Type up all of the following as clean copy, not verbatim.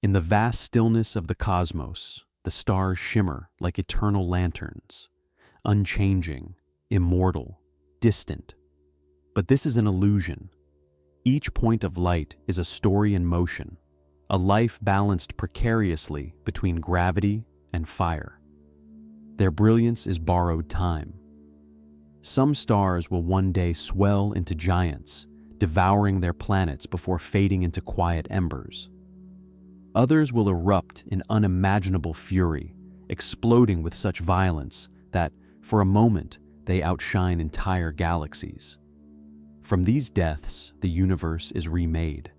In the vast stillness of the cosmos, the stars shimmer like eternal lanterns, unchanging, immortal, distant. But this is an illusion. Each point of light is a story in motion, a life balanced precariously between gravity and fire. Their brilliance is borrowed time. Some stars will one day swell into giants, devouring their planets before fading into quiet embers. Others will erupt in unimaginable fury, exploding with such violence that, for a moment, they outshine entire galaxies. From these deaths, the universe is remade.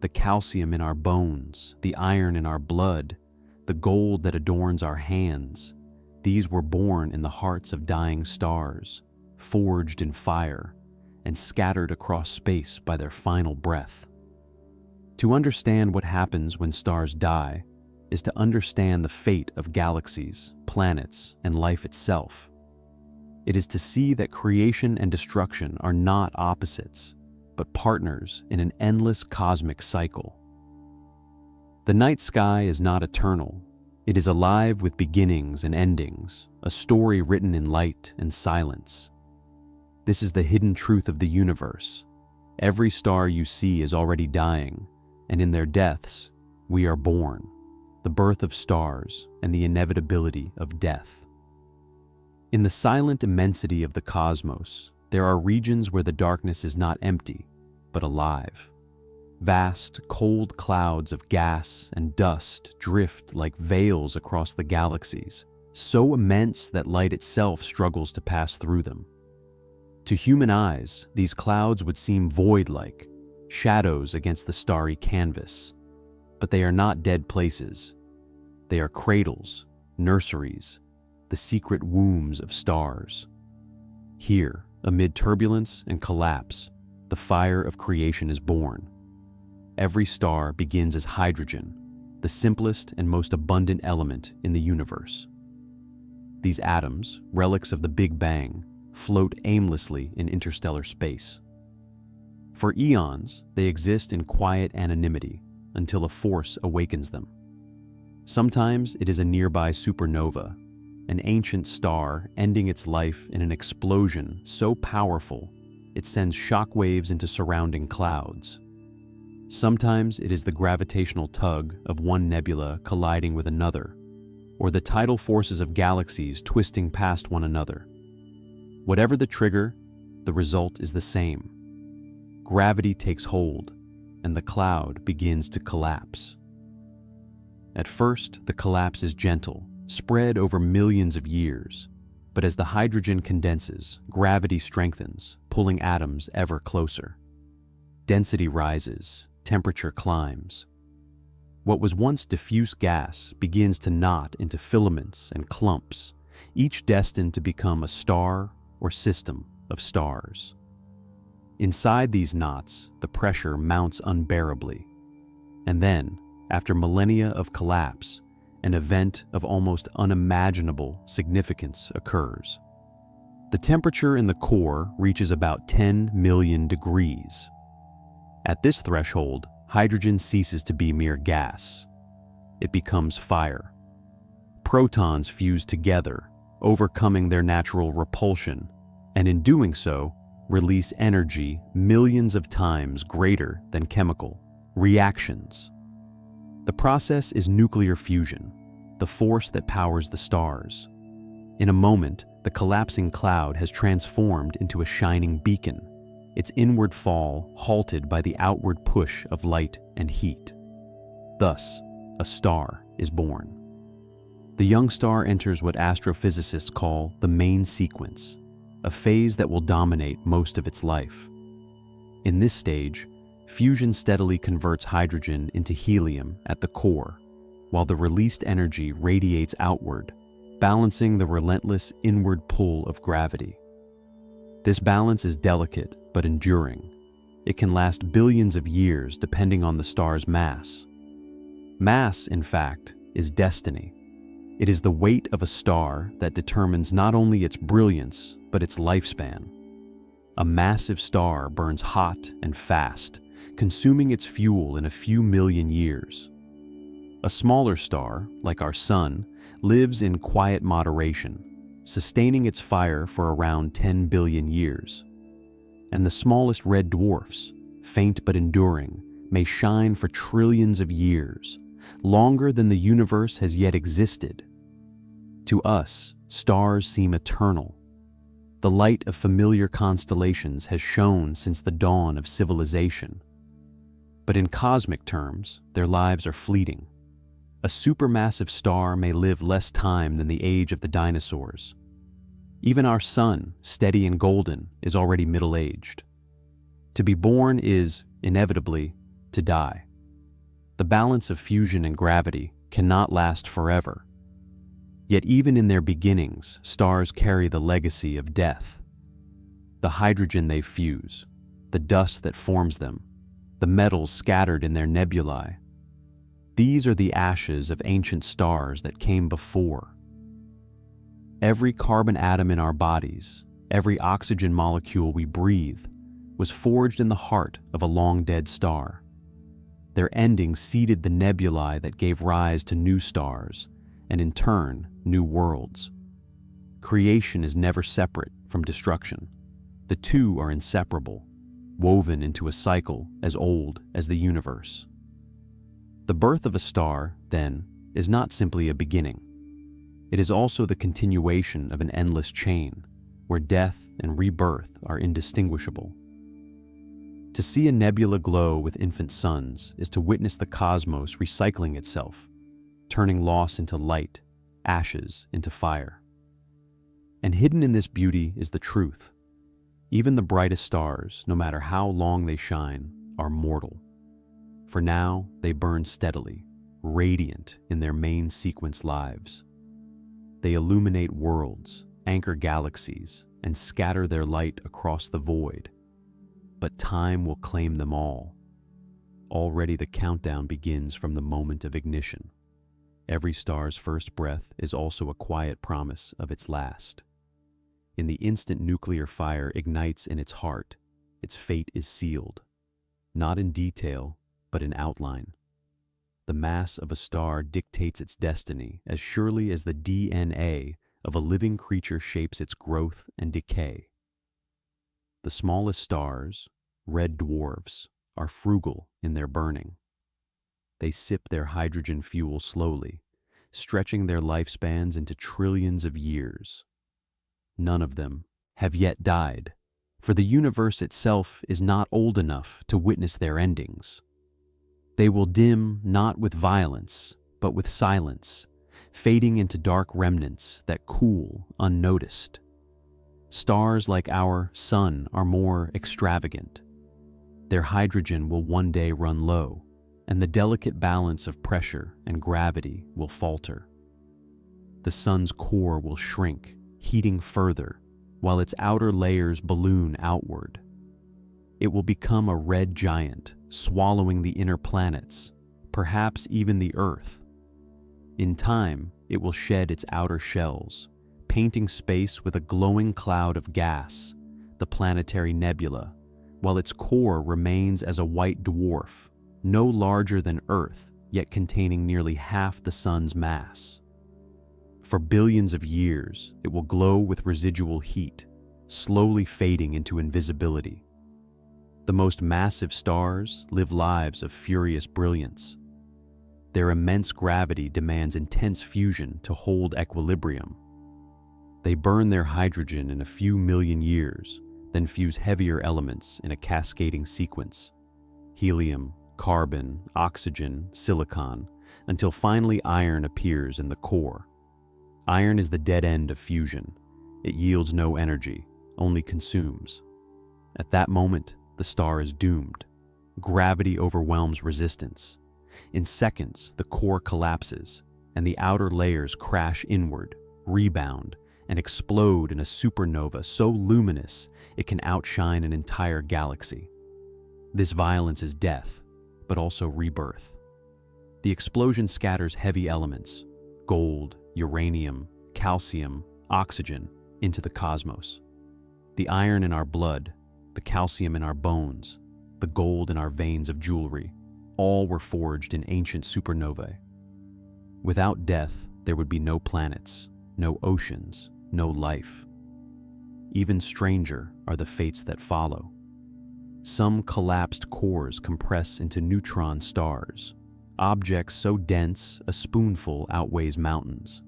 The calcium in our bones, the iron in our blood, the gold that adorns our hands, these were born in the hearts of dying stars, forged in fire, and scattered across space by their final breath. To understand what happens when stars die is to understand the fate of galaxies, planets, and life itself. It is to see that creation and destruction are not opposites, but partners in an endless cosmic cycle. The night sky is not eternal. It is alive with beginnings and endings, a story written in light and silence. This is the hidden truth of the universe. Every star you see is already dying, and in their deaths, we are born, the birth of stars and the inevitability of death. In the silent immensity of the cosmos, there are regions where the darkness is not empty, but alive. Vast, cold clouds of gas and dust drift like veils across the galaxies, so immense that light itself struggles to pass through them. To human eyes, these clouds would seem void-like, shadows against the starry canvas. But they are not dead places. They are cradles, nurseries, the secret wombs of stars. Here, amid turbulence and collapse, the fire of creation is born. Every star begins as hydrogen, the simplest and most abundant element in the universe. These atoms, relics of the Big Bang, float aimlessly in interstellar space. For eons, they exist in quiet anonymity until a force awakens them. Sometimes it is a nearby supernova, an ancient star ending its life in an explosion so powerful it sends shockwaves into surrounding clouds. Sometimes it is the gravitational tug of one nebula colliding with another, or the tidal forces of galaxies twisting past one another. Whatever the trigger, the result is the same. Gravity takes hold, and the cloud begins to collapse. At first, the collapse is gentle, spread over millions of years, but as the hydrogen condenses, gravity strengthens, pulling atoms ever closer. Density rises, temperature climbs. What was once diffuse gas begins to knot into filaments and clumps, each destined to become a star or system of stars. Inside these knots, the pressure mounts unbearably. And then, after millennia of collapse, an event of almost unimaginable significance occurs. The temperature in the core reaches about 10 million degrees. At this threshold, hydrogen ceases to be mere gas. It becomes fire. Protons fuse together, overcoming their natural repulsion, and in doing so, release energy millions of times greater than chemical reactions. The process is nuclear fusion, the force that powers the stars. In a moment, the collapsing cloud has transformed into a shining beacon, its inward fall halted by the outward push of light and heat. Thus, a star is born. The young star enters what astrophysicists call the main sequence, a phase that will dominate most of its life. In this stage, fusion steadily converts hydrogen into helium at the core, while the released energy radiates outward, balancing the relentless inward pull of gravity. This balance is delicate but enduring. It can last billions of years depending on the star's mass. Mass, in fact, is destiny. It is the weight of a star that determines not only its brilliance, but its lifespan. A massive star burns hot and fast, consuming its fuel in a few million years. A smaller star, like our Sun, lives in quiet moderation, sustaining its fire for around 10 billion years. And the smallest red dwarfs, faint but enduring, may shine for trillions of years, longer than the universe has yet existed. To us, stars seem eternal. The light of familiar constellations has shone since the dawn of civilization. But in cosmic terms, their lives are fleeting. A supermassive star may live less time than the age of the dinosaurs. Even our Sun, steady and golden, is already middle-aged. To be born is, inevitably, to die. The balance of fusion and gravity cannot last forever. Yet even in their beginnings, stars carry the legacy of death. The hydrogen they fuse, the dust that forms them, the metals scattered in their nebulae. These are the ashes of ancient stars that came before. Every carbon atom in our bodies, every oxygen molecule we breathe, was forged in the heart of a long-dead star. Their ending seeded the nebulae that gave rise to new stars, and in turn, new worlds. Creation is never separate from destruction. The two are inseparable, woven into a cycle as old as the universe. The birth of a star, then, is not simply a beginning. It is also the continuation of an endless chain, where death and rebirth are indistinguishable. To see a nebula glow with infant suns is to witness the cosmos recycling itself, turning loss into light, ashes into fire. And hidden in this beauty is the truth. Even the brightest stars, no matter how long they shine, are mortal. For now, they burn steadily, radiant in their main sequence lives. They illuminate worlds, anchor galaxies, and scatter their light across the void. But time will claim them all. Already the countdown begins from the moment of ignition. Every star's first breath is also a quiet promise of its last. In the instant nuclear fire ignites in its heart, its fate is sealed, not in detail, but in outline. The mass of a star dictates its destiny as surely as the DNA of a living creature shapes its growth and decay. The smallest stars, red dwarfs, are frugal in their burning. They sip their hydrogen fuel slowly, stretching their lifespans into trillions of years. None of them have yet died, for the universe itself is not old enough to witness their endings. They will dim not with violence, but with silence, fading into dark remnants that cool unnoticed. Stars like our Sun are more extravagant. Their hydrogen will one day run low, and the delicate balance of pressure and gravity will falter. The Sun's core will shrink, heating further, while its outer layers balloon outward. It will become a red giant, swallowing the inner planets, perhaps even the Earth. In time, it will shed its outer shells, painting space with a glowing cloud of gas, the planetary nebula, while its core remains as a white dwarf, no larger than Earth, yet containing nearly half the Sun's mass. For billions of years, it will glow with residual heat, slowly fading into invisibility. The most massive stars live lives of furious brilliance. Their immense gravity demands intense fusion to hold equilibrium. They burn their hydrogen in a few million years, then fuse heavier elements in a cascading sequence: helium, carbon, oxygen, silicon, until finally iron appears in the core. Iron is the dead end of fusion. It yields no energy, only consumes. At that moment, the star is doomed. Gravity overwhelms resistance. In seconds, the core collapses, and the outer layers crash inward, rebound, and explode in a supernova so luminous it can outshine an entire galaxy. This violence is death, but also rebirth. The explosion scatters heavy elements, gold, uranium, calcium, oxygen, into the cosmos. The iron in our blood, the calcium in our bones, the gold in our veins of jewelry, all were forged in ancient supernovae. Without death, there would be no planets, no oceans, no life. Even stranger are the fates that follow. Some collapsed cores compress into neutron stars, objects so dense a spoonful outweighs mountains.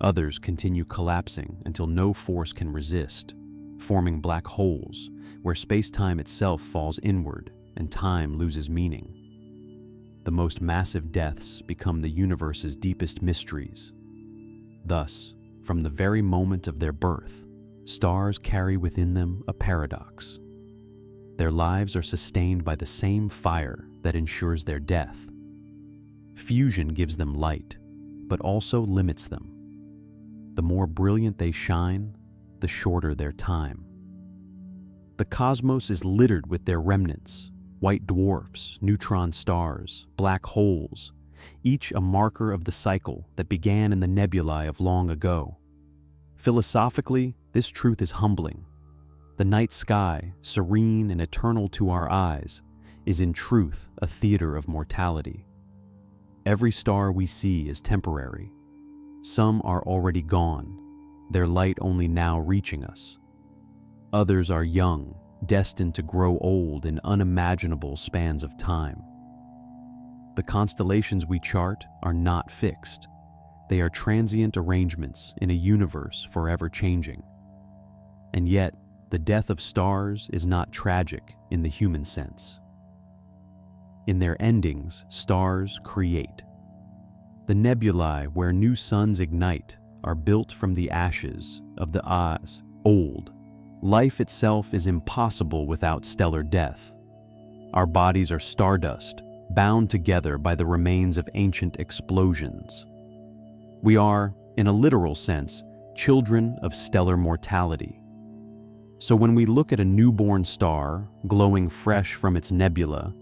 Others continue collapsing until no force can resist, forming black holes where space-time itself falls inward and time loses meaning. The most massive deaths become the universe's deepest mysteries. Thus, from the very moment of their birth, stars carry within them a paradox. Their lives are sustained by the same fire that ensures their death. Fusion gives them light, but also limits them. The more brilliant they shine, the shorter their time. The cosmos is littered with their remnants, white dwarfs, neutron stars, black holes, each a marker of the cycle that began in the nebulae of long ago. Philosophically, this truth is humbling. The night sky, serene and eternal to our eyes, is in truth a theater of mortality. Every star we see is temporary. Some are already gone, their light only now reaching us. Others are young, destined to grow old in unimaginable spans of time. The constellations we chart are not fixed. They are transient arrangements in a universe forever changing. And yet, the death of stars is not tragic in the human sense. In their endings, stars create. The nebulae where new suns ignite are built from the ashes of the old. Life itself is impossible without stellar death. Our bodies are stardust, bound together by the remains of ancient explosions. We are, in a literal sense, children of stellar mortality. So when we look at a newborn star, glowing fresh from its nebula,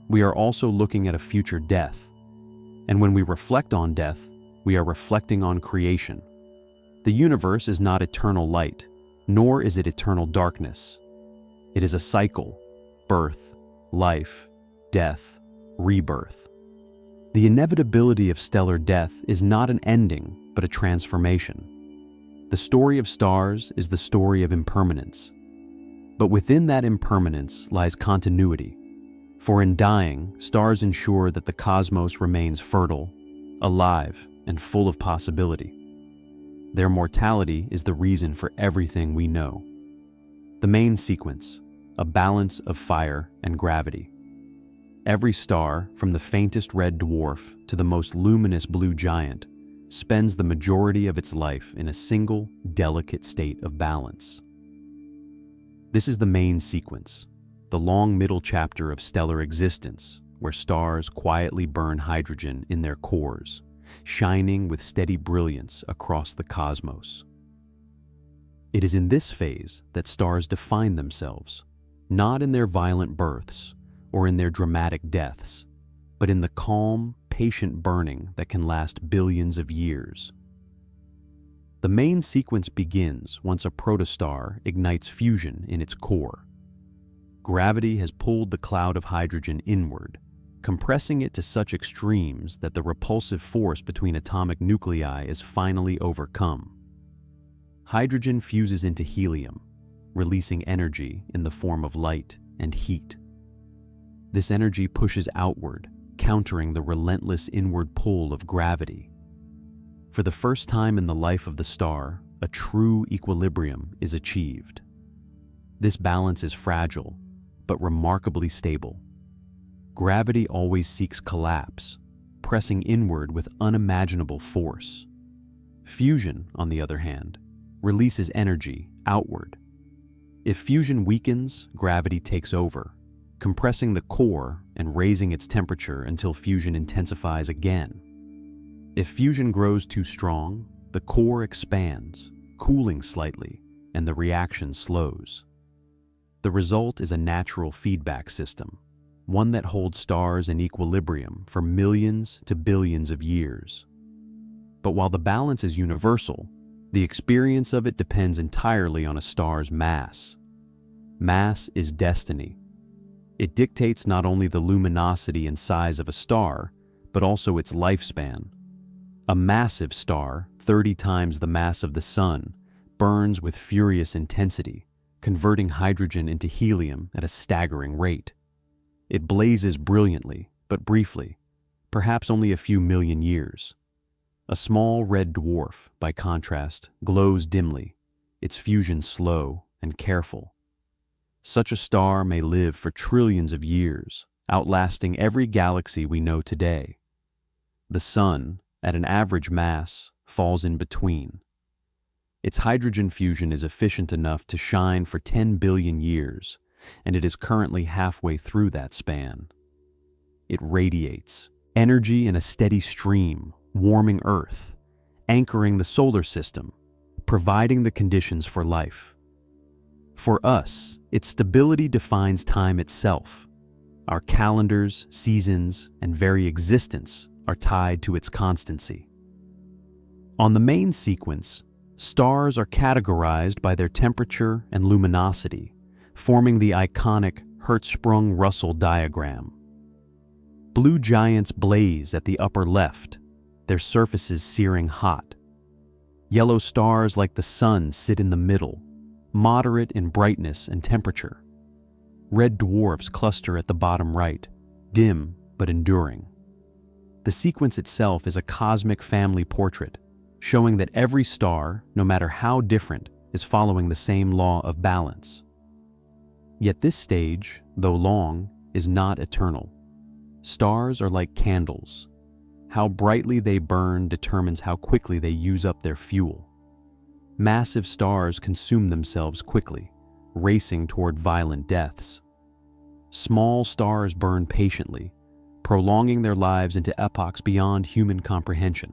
we are also looking at a future death. And when we reflect on death, we are reflecting on creation. The universe is not eternal light, nor is it eternal darkness. It is a cycle: birth, life, death, rebirth. The inevitability of stellar death is not an ending, but a transformation. The story of stars is the story of impermanence. But within that impermanence lies continuity. For in dying, stars ensure that the cosmos remains fertile, alive, and full of possibility. Their mortality is the reason for everything we know. The main sequence, a balance of fire and gravity. Every star, from the faintest red dwarf to the most luminous blue giant, spends the majority of its life in a single, delicate state of balance. This is the main sequence, the long middle chapter of stellar existence, where stars quietly burn hydrogen in their cores, shining with steady brilliance across the cosmos. It is in this phase that stars define themselves, not in their violent births or in their dramatic deaths, but in the calm, patient burning that can last billions of years. The main sequence begins once a protostar ignites fusion in its core. Gravity has pulled the cloud of hydrogen inward, compressing it to such extremes that the repulsive force between atomic nuclei is finally overcome. Hydrogen fuses into helium, releasing energy in the form of light and heat. This energy pushes outward, countering the relentless inward pull of gravity. For the first time in the life of the star, a true equilibrium is achieved. This balance is fragile, but remarkably stable. Gravity always seeks collapse, pressing inward with unimaginable force. Fusion, on the other hand, releases energy outward. If fusion weakens, gravity takes over, compressing the core and raising its temperature until fusion intensifies again. If fusion grows too strong, the core expands, cooling slightly, and the reaction slows. The result is a natural feedback system, one that holds stars in equilibrium for millions to billions of years. But while the balance is universal, the experience of it depends entirely on a star's mass. Mass is destiny. It dictates not only the luminosity and size of a star, but also its lifespan. A massive star, 30 times the mass of the Sun, burns with furious intensity, converting hydrogen into helium at a staggering rate. It blazes brilliantly, but briefly, perhaps only a few million years. A small red dwarf, by contrast, glows dimly, its fusion slow and careful. Such a star may live for trillions of years, outlasting every galaxy we know today. The Sun, at an average mass, falls in between. Its hydrogen fusion is efficient enough to shine for 10 billion years, and it is currently halfway through that span. It radiates, energy in a steady stream, warming Earth, anchoring the solar system, providing the conditions for life. For us, its stability defines time itself. Our calendars, seasons, and very existence are tied to its constancy. On the main sequence, stars are categorized by their temperature and luminosity, forming the iconic Hertzsprung-Russell diagram. Blue giants blaze at the upper left, their surfaces searing hot. Yellow stars like the Sun sit in the middle, moderate in brightness and temperature. Red dwarfs cluster at the bottom right, dim but enduring. The sequence itself is a cosmic family portrait, showing that every star, no matter how different, is following the same law of balance. Yet this stage, though long, is not eternal. Stars are like candles. How brightly they burn determines how quickly they use up their fuel. Massive stars consume themselves quickly, racing toward violent deaths. Small stars burn patiently, prolonging their lives into epochs beyond human comprehension.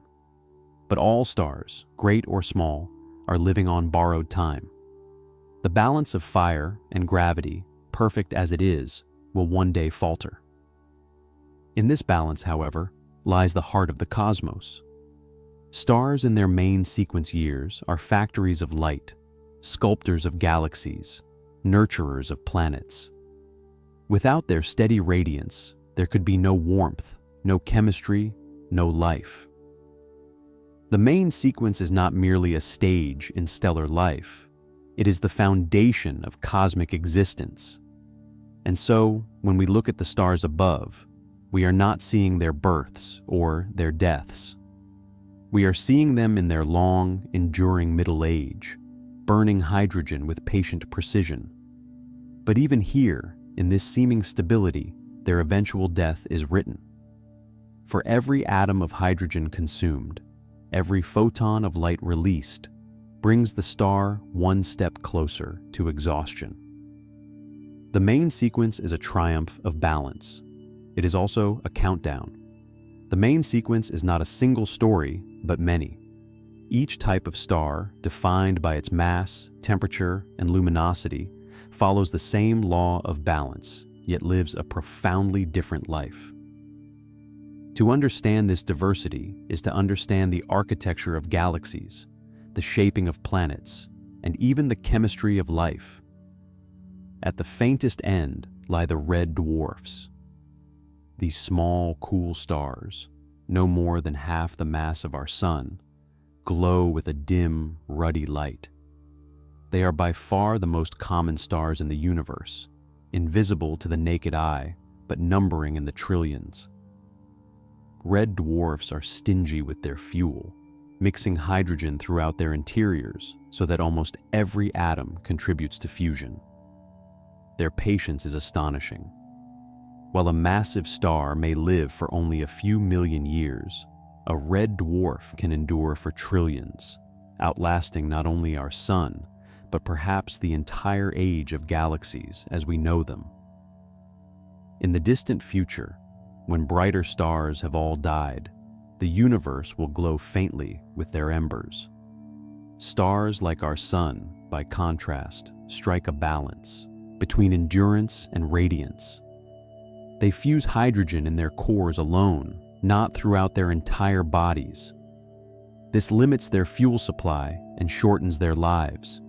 But all stars, great or small, are living on borrowed time. The balance of fire and gravity, perfect as it is, will one day falter. In this balance, however, lies the heart of the cosmos. Stars in their main sequence years are factories of light, sculptors of galaxies, nurturers of planets. Without their steady radiance, there could be no warmth, no chemistry, no life. The main sequence is not merely a stage in stellar life. It is the foundation of cosmic existence. And so, when we look at the stars above, we are not seeing their births or their deaths. We are seeing them in their long, enduring middle age, burning hydrogen with patient precision. But even here, in this seeming stability, their eventual death is written. For every atom of hydrogen consumed, every photon of light released, brings the star one step closer to exhaustion. The main sequence is a triumph of balance. It is also a countdown. The main sequence is not a single story, but many. Each type of star, defined by its mass, temperature, and luminosity, follows the same law of balance, yet lives a profoundly different life. To understand this diversity is to understand the architecture of galaxies, the shaping of planets, and even the chemistry of life. At the faintest end lie the red dwarfs. These small, cool stars, no more than half the mass of our Sun, glow with a dim, ruddy light. They are by far the most common stars in the universe, invisible to the naked eye, but numbering in the trillions. Red dwarfs are stingy with their fuel, mixing hydrogen throughout their interiors so that almost every atom contributes to fusion. Their patience is astonishing. While a massive star may live for only a few million years, a red dwarf can endure for trillions, outlasting not only our Sun, but perhaps the entire age of galaxies as we know them. In the distant future, when brighter stars have all died, the universe will glow faintly with their embers. Stars like our Sun, by contrast, strike a balance between endurance and radiance. They fuse hydrogen in their cores alone, not throughout their entire bodies. This limits their fuel supply and shortens their lives,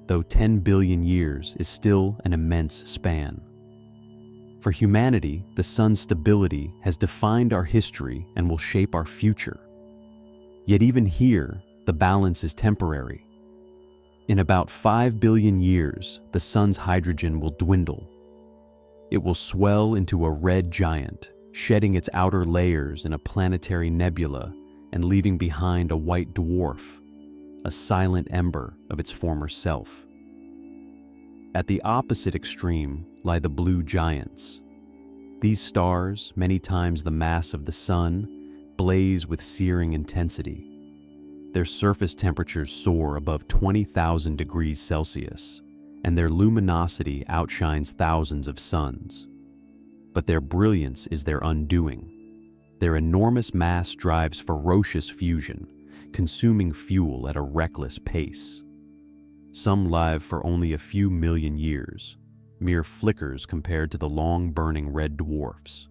though 10 billion years is still an immense span. For humanity, the Sun's stability has defined our history and will shape our future. Yet even here, the balance is temporary. In about 5 billion years, the sun's hydrogen will dwindle. It will swell into a red giant, shedding its outer layers in a planetary nebula and leaving behind a white dwarf, a silent ember of its former self. At the opposite extreme lie the blue giants. These stars, many times the mass of the sun, blaze with searing intensity. Their surface temperatures soar above 20,000 degrees Celsius, and their luminosity outshines thousands of suns. But their brilliance is their undoing. Their enormous mass drives ferocious fusion, consuming fuel at a reckless pace. Some live for only a few million years, mere flickers compared to the long-burning red dwarfs.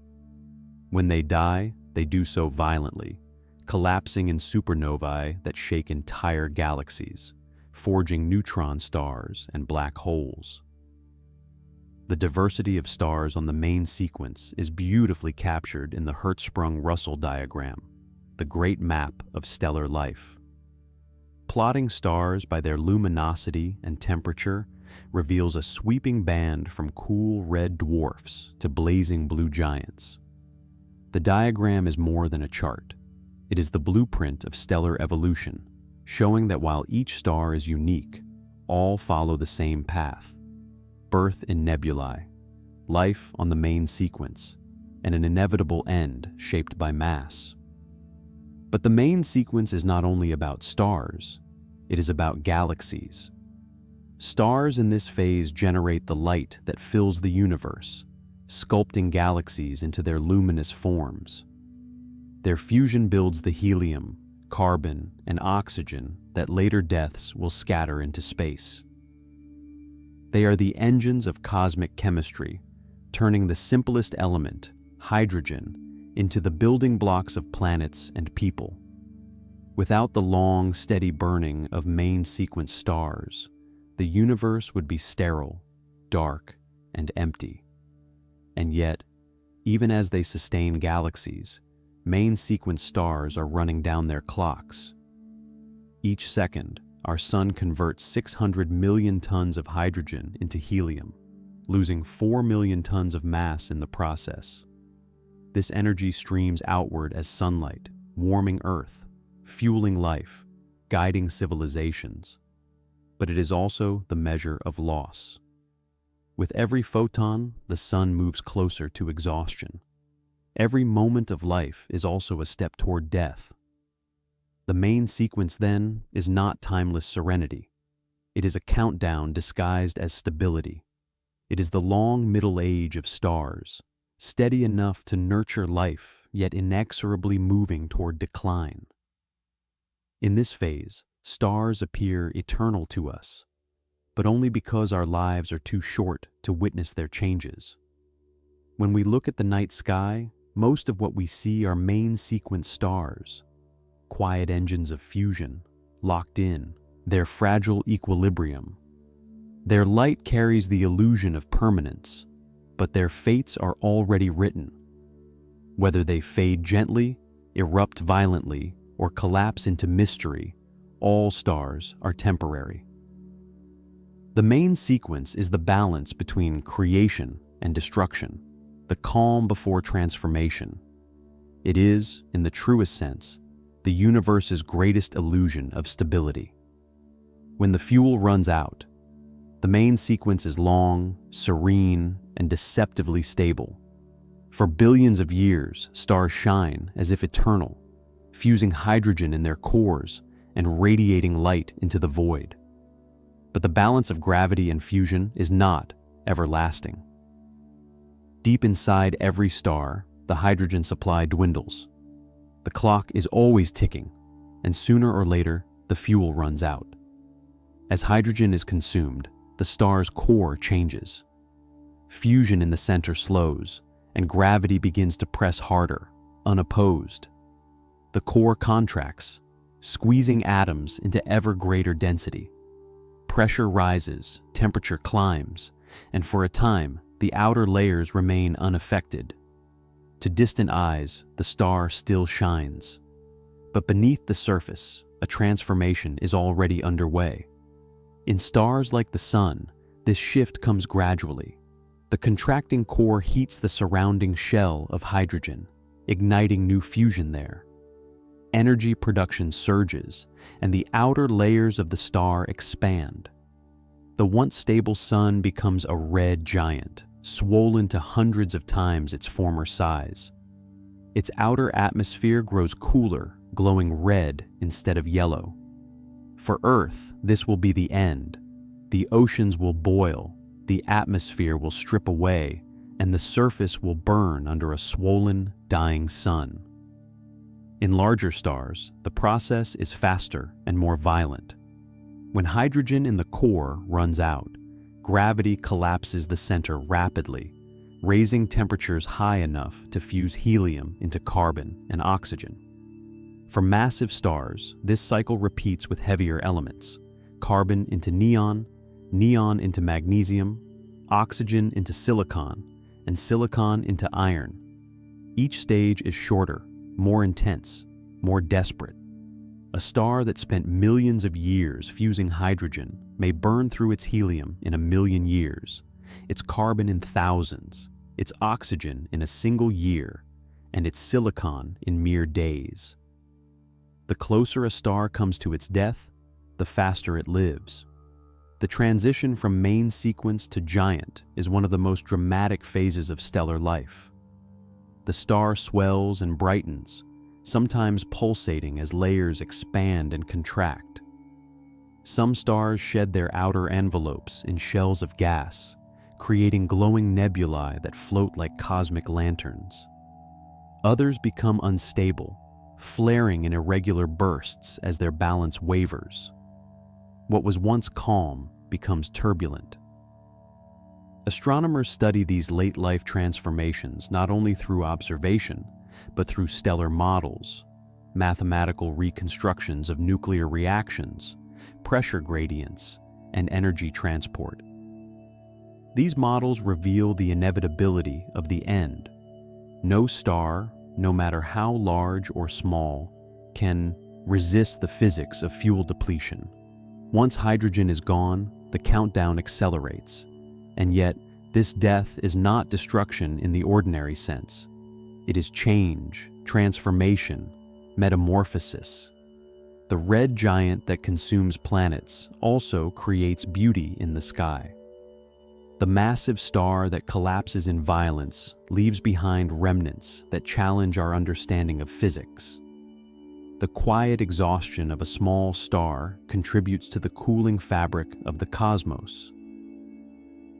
When they die, they do so violently, collapsing in supernovae that shake entire galaxies, forging neutron stars and black holes. The diversity of stars on the main sequence is beautifully captured in the Hertzsprung-Russell diagram, the great map of stellar life. Plotting stars by their luminosity and temperature reveals a sweeping band from cool red dwarfs to blazing blue giants. The diagram is more than a chart. It is the blueprint of stellar evolution, showing that while each star is unique, all follow the same path: birth in nebulae, life on the main sequence, and an inevitable end shaped by mass. But the main sequence is not only about stars, it is about galaxies. Stars in this phase generate the light that fills the universe, sculpting galaxies into their luminous forms. Their fusion builds the helium, carbon, and oxygen that later deaths will scatter into space. They are the engines of cosmic chemistry, turning the simplest element, hydrogen, into the building blocks of planets and people. Without the long, steady burning of main sequence stars, the universe would be sterile, dark, and empty. And yet, even as they sustain galaxies, main sequence stars are running down their clocks. Each second, our sun converts 600 million tons of hydrogen into helium, losing 4 million tons of mass in the process. This energy streams outward as sunlight, warming Earth, fueling life, guiding civilizations. But it is also the measure of loss. With every photon, the sun moves closer to exhaustion. Every moment of life is also a step toward death. The main sequence, then, is not timeless serenity. It is a countdown disguised as stability. It is the long middle age of stars, steady enough to nurture life, yet inexorably moving toward decline. In this phase, stars appear eternal to us, but only because our lives are too short to witness their changes. When we look at the night sky, most of what we see are main sequence stars, quiet engines of fusion, locked in, their fragile equilibrium. Their light carries the illusion of permanence, but their fates are already written. Whether they fade gently, erupt violently, or collapse into mystery, all stars are temporary. The main sequence is the balance between creation and destruction, the calm before transformation. It is, in the truest sense, the universe's greatest illusion of stability. When the fuel runs out, the main sequence is long, serene, and deceptively stable. For billions of years, stars shine as if eternal, fusing hydrogen in their cores and radiating light into the void. But the balance of gravity and fusion is not everlasting. Deep inside every star, the hydrogen supply dwindles. The clock is always ticking, and sooner or later, the fuel runs out. As hydrogen is consumed, the star's core changes. Fusion in the center slows, and gravity begins to press harder, unopposed. The core contracts, squeezing atoms into ever greater density. Pressure rises, temperature climbs, and for a time, the outer layers remain unaffected. To distant eyes, the star still shines. But beneath the surface, a transformation is already underway. In stars like the Sun, this shift comes gradually. The contracting core heats the surrounding shell of hydrogen, igniting new fusion there. Energy production surges, and the outer layers of the star expand. The once stable Sun becomes a red giant, swollen to hundreds of times its former size. Its outer atmosphere grows cooler, glowing red instead of yellow. For Earth, this will be the end. The oceans will boil, the atmosphere will strip away, and the surface will burn under a swollen, dying sun. In larger stars, the process is faster and more violent. When hydrogen in the core runs out, gravity collapses the center rapidly, raising temperatures high enough to fuse helium into carbon and oxygen. For massive stars, this cycle repeats with heavier elements: carbon into neon, neon into magnesium, oxygen into silicon, and silicon into iron. Each stage is shorter, more intense, more desperate. A star that spent millions of years fusing hydrogen may burn through its helium in 1,000,000 years, its carbon in thousands, its oxygen in a single year, and its silicon in mere days. The closer a star comes to its death, the faster it lives. The transition from main sequence to giant is one of the most dramatic phases of stellar life. The star swells and brightens, sometimes pulsating as layers expand and contract. Some stars shed their outer envelopes in shells of gas, creating glowing nebulae that float like cosmic lanterns. Others become unstable, flaring in irregular bursts as their balance wavers. What was once calm becomes turbulent. Astronomers study these late-life transformations not only through observation, but through stellar models, mathematical reconstructions of nuclear reactions, pressure gradients, and energy transport. These models reveal the inevitability of the end. No star, no matter how large or small, can resist the physics of fuel depletion. Once hydrogen is gone, the countdown accelerates. And yet, this death is not destruction in the ordinary sense. It is change, transformation, metamorphosis. The red giant that consumes planets also creates beauty in the sky. The massive star that collapses in violence leaves behind remnants that challenge our understanding of physics. The quiet exhaustion of a small star contributes to the cooling fabric of the cosmos.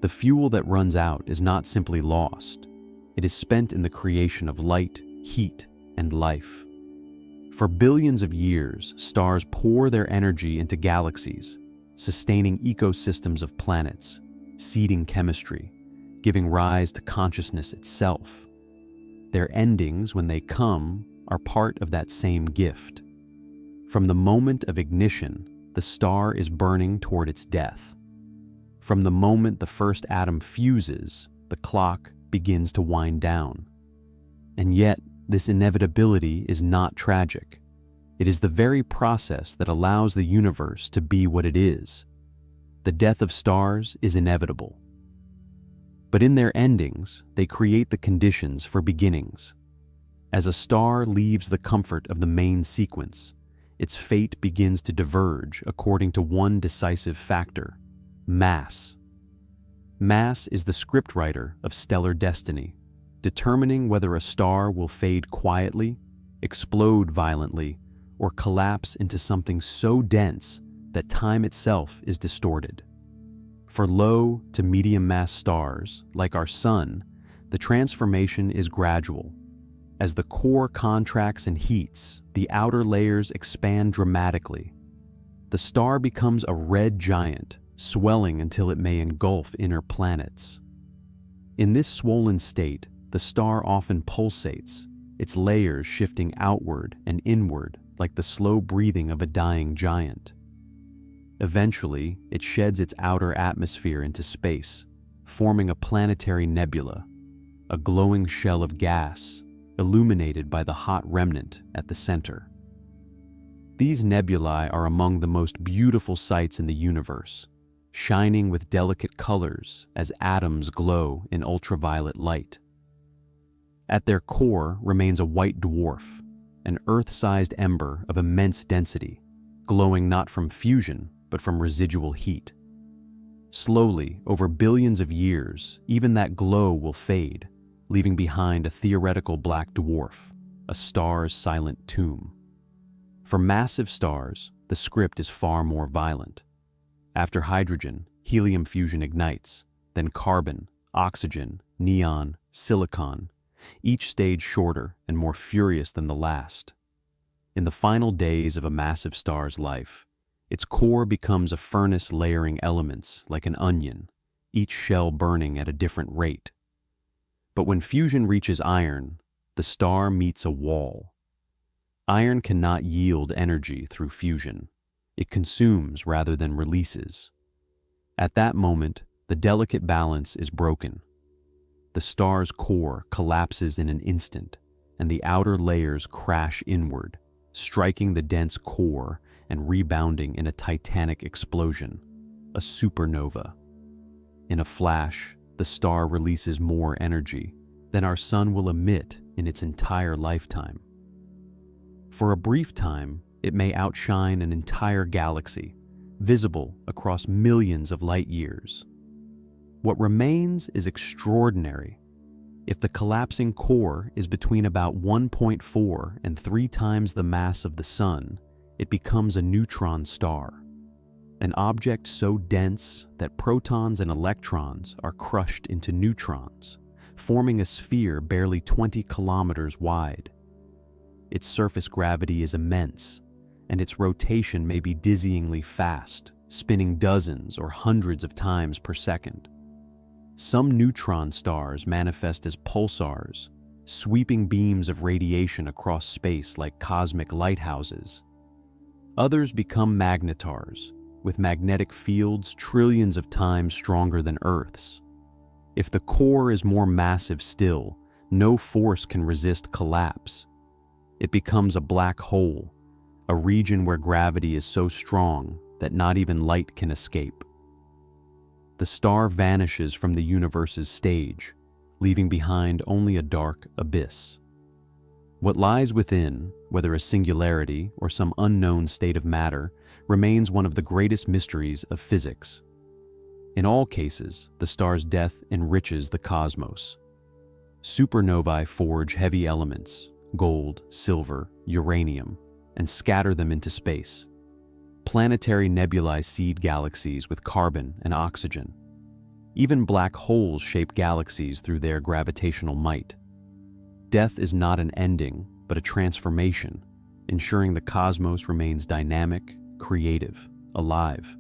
The fuel that runs out is not simply lost. It is spent in the creation of light, heat, and life. For billions of years, stars pour their energy into galaxies, sustaining ecosystems of planets, seeding chemistry, giving rise to consciousness itself. Their endings, when they come, are part of that same gift. From the moment of ignition, the star is burning toward its death. From the moment the first atom fuses, the clock begins to wind down. And yet, this inevitability is not tragic. It is the very process that allows the universe to be what it is. The death of stars is inevitable. But in their endings, they create the conditions for beginnings. As a star leaves the comfort of the main sequence, its fate begins to diverge according to one decisive factor: mass. Mass is the scriptwriter of stellar destiny, determining whether a star will fade quietly, explode violently, or collapse into something so dense that time itself is distorted. For low to medium mass stars, like our Sun, the transformation is gradual. As the core contracts and heats, the outer layers expand dramatically. The star becomes a red giant, swelling until it may engulf inner planets. In this swollen state, the star often pulsates, its layers shifting outward and inward like the slow breathing of a dying giant. Eventually, it sheds its outer atmosphere into space, forming a planetary nebula, a glowing shell of gas, illuminated by the hot remnant at the center. These nebulae are among the most beautiful sights in the universe, shining with delicate colors as atoms glow in ultraviolet light. At their core remains a white dwarf, an Earth-sized ember of immense density, glowing not from fusion but from residual heat. Slowly, over billions of years, even that glow will fade, leaving behind a theoretical black dwarf, a star's silent tomb. For massive stars, the script is far more violent. After hydrogen, helium fusion ignites, then carbon, oxygen, neon, silicon, each stage shorter and more furious than the last. In the final days of a massive star's life, its core becomes a furnace layering elements like an onion, each shell burning at a different rate. But when fusion reaches iron, the star meets a wall. Iron cannot yield energy through fusion. It consumes rather than releases. At that moment, the delicate balance is broken. The star's core collapses in an instant, and the outer layers crash inward, striking the dense core and rebounding in a titanic explosion, a supernova. In a flash, the star releases more energy than our sun will emit in its entire lifetime. For a brief time, it may outshine an entire galaxy, visible across millions of light years. What remains is extraordinary. If the collapsing core is between about 1.4 and 3 times the mass of the Sun, it becomes a neutron star, an object so dense that protons and electrons are crushed into neutrons, forming a sphere barely 20 kilometers wide. Its surface gravity is immense, and its rotation may be dizzyingly fast, spinning dozens or hundreds of times per second. Some neutron stars manifest as pulsars, sweeping beams of radiation across space like cosmic lighthouses. Others become magnetars, with magnetic fields trillions of times stronger than Earth's. If the core is more massive still, no force can resist collapse. It becomes a black hole, a region where gravity is so strong that not even light can escape. The star vanishes from the universe's stage, leaving behind only a dark abyss. What lies within, whether a singularity or some unknown state of matter, remains one of the greatest mysteries of physics. In all cases, the star's death enriches the cosmos. Supernovae forge heavy elements, gold, silver, uranium, and scatter them into space. Planetary nebulae seed galaxies with carbon and oxygen. Even black holes shape galaxies through their gravitational might. Death is not an ending, but a transformation, ensuring the cosmos remains dynamic, creative, alive.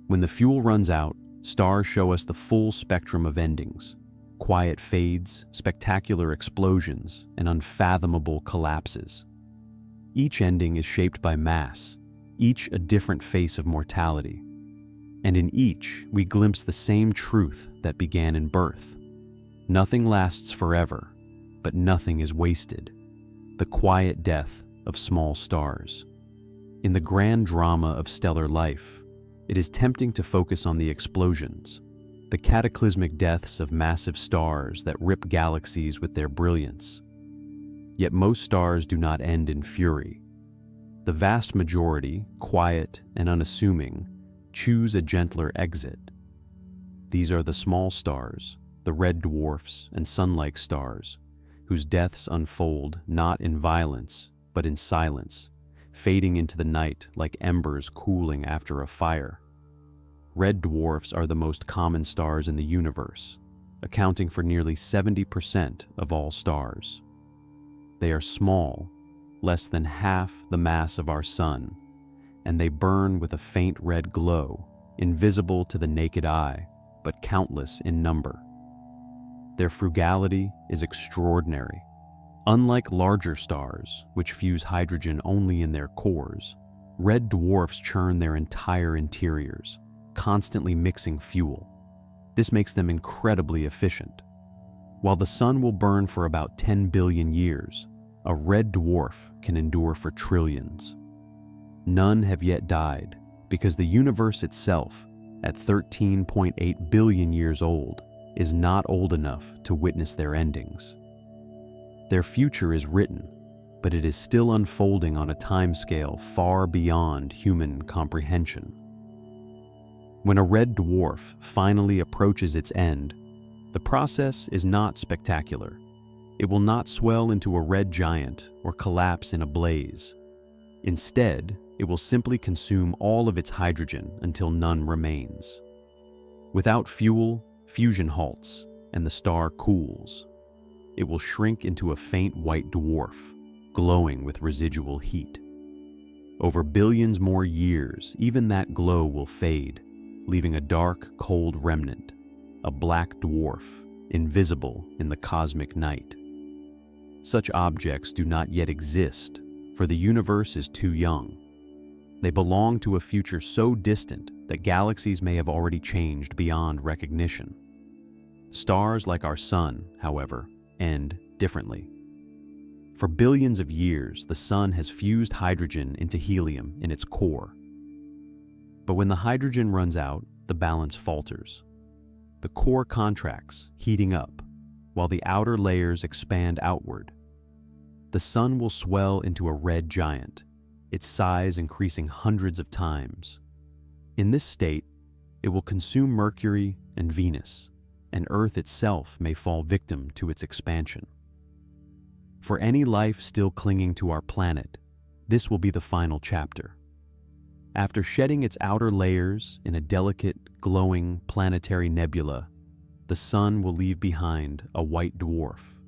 When the fuel runs out, stars show us the full spectrum of endings: quiet fades, spectacular explosions, and unfathomable collapses. Each ending is shaped by mass, each a different face of mortality. And in each, we glimpse the same truth that began in birth. Nothing lasts forever, but nothing is wasted. The quiet death of small stars. In the grand drama of stellar life, it is tempting to focus on the explosions, the cataclysmic deaths of massive stars that rip galaxies with their brilliance. Yet most stars do not end in fury. The vast majority, quiet and unassuming, choose a gentler exit. These are the small stars, the red dwarfs and sun-like stars, whose deaths unfold not in violence, but in silence, fading into the night like embers cooling after a fire. Red dwarfs are the most common stars in the universe, accounting for nearly 70% of all stars. They are small, less than half the mass of our sun, and they burn with a faint red glow, invisible to the naked eye, but countless in number. Their frugality is extraordinary. Unlike larger stars, which fuse hydrogen only in their cores, red dwarfs churn their entire interiors, constantly mixing fuel. This makes them incredibly efficient. While the sun will burn for about 10 billion years, a red dwarf can endure for trillions. None have yet died, because the universe itself, at 13.8 billion years old, is not old enough to witness their endings. Their future is written, but it is still unfolding on a timescale far beyond human comprehension. When a red dwarf finally approaches its end, the process is not spectacular. It will not swell into a red giant or collapse in a blaze. Instead, it will simply consume all of its hydrogen until none remains. Without fuel, fusion halts, and the star cools. It will shrink into a faint white dwarf, glowing with residual heat. Over billions more years, even that glow will fade, leaving a dark, cold remnant, a black dwarf, invisible in the cosmic night. Such objects do not yet exist, for the universe is too young. They belong to a future so distant that galaxies may have already changed beyond recognition. Stars like our sun, however, end differently. For billions of years, the sun has fused hydrogen into helium in its core. But when the hydrogen runs out, the balance falters. The core contracts, heating up, while the outer layers expand outward. The sun will swell into a red giant, its size increasing hundreds of times. In this state, it will consume Mercury and Venus, and Earth itself may fall victim to its expansion. For any life still clinging to our planet, this will be the final chapter. After shedding its outer layers in a delicate, glowing planetary nebula, the sun will leave behind a white dwarf.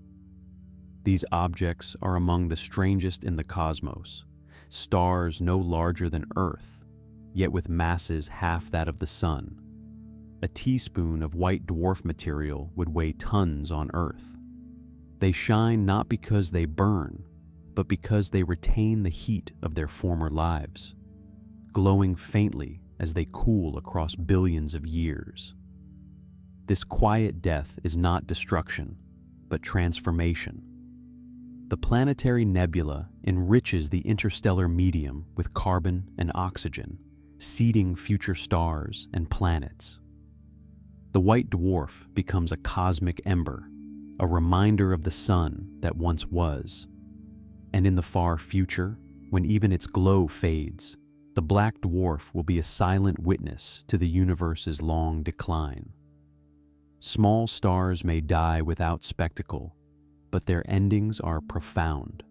These objects are among the strangest in the cosmos, stars no larger than Earth, yet with masses half that of the sun. A teaspoon of white dwarf material would weigh tons on Earth. They shine not because they burn, but because they retain the heat of their former lives, glowing faintly as they cool across billions of years. This quiet death is not destruction, but transformation. The planetary nebula enriches the interstellar medium with carbon and oxygen, seeding future stars and planets. The white dwarf becomes a cosmic ember, a reminder of the sun that once was. And in the far future, when even its glow fades, the black dwarf will be a silent witness to the universe's long decline. Small stars may die without spectacle, but their endings are profound.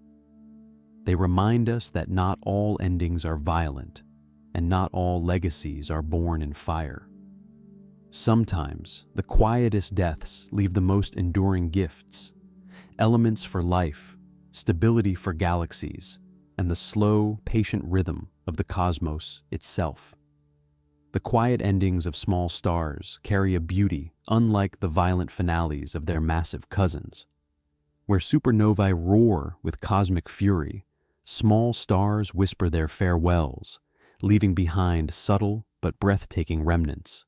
They remind us that not all endings are violent, and not all legacies are born in fire. Sometimes, the quietest deaths leave the most enduring gifts, elements for life, stability for galaxies, and the slow, patient rhythm of the cosmos itself. The quiet endings of small stars carry a beauty unlike the violent finales of their massive cousins. Where supernovae roar with cosmic fury, small stars whisper their farewells, leaving behind subtle but breathtaking remnants.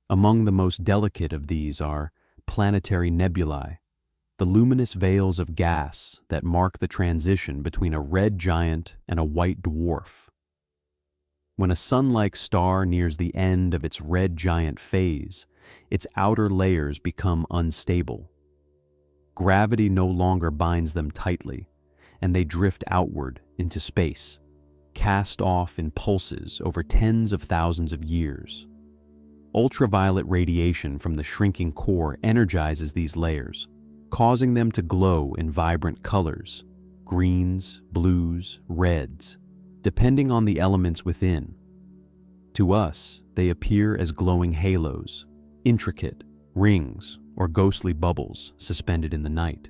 Among the most delicate of these are planetary nebulae, the luminous veils of gas that mark the transition between a red giant and a white dwarf. When a sun-like star nears the end of its red giant phase, its outer layers become unstable. Gravity no longer binds them tightly, and they drift outward into space, cast off in pulses over tens of thousands of years. Ultraviolet radiation from the shrinking core energizes these layers, causing them to glow in vibrant colors, greens, blues, reds, depending on the elements within. To us, they appear as glowing halos, intricate rings, or ghostly bubbles suspended in the night.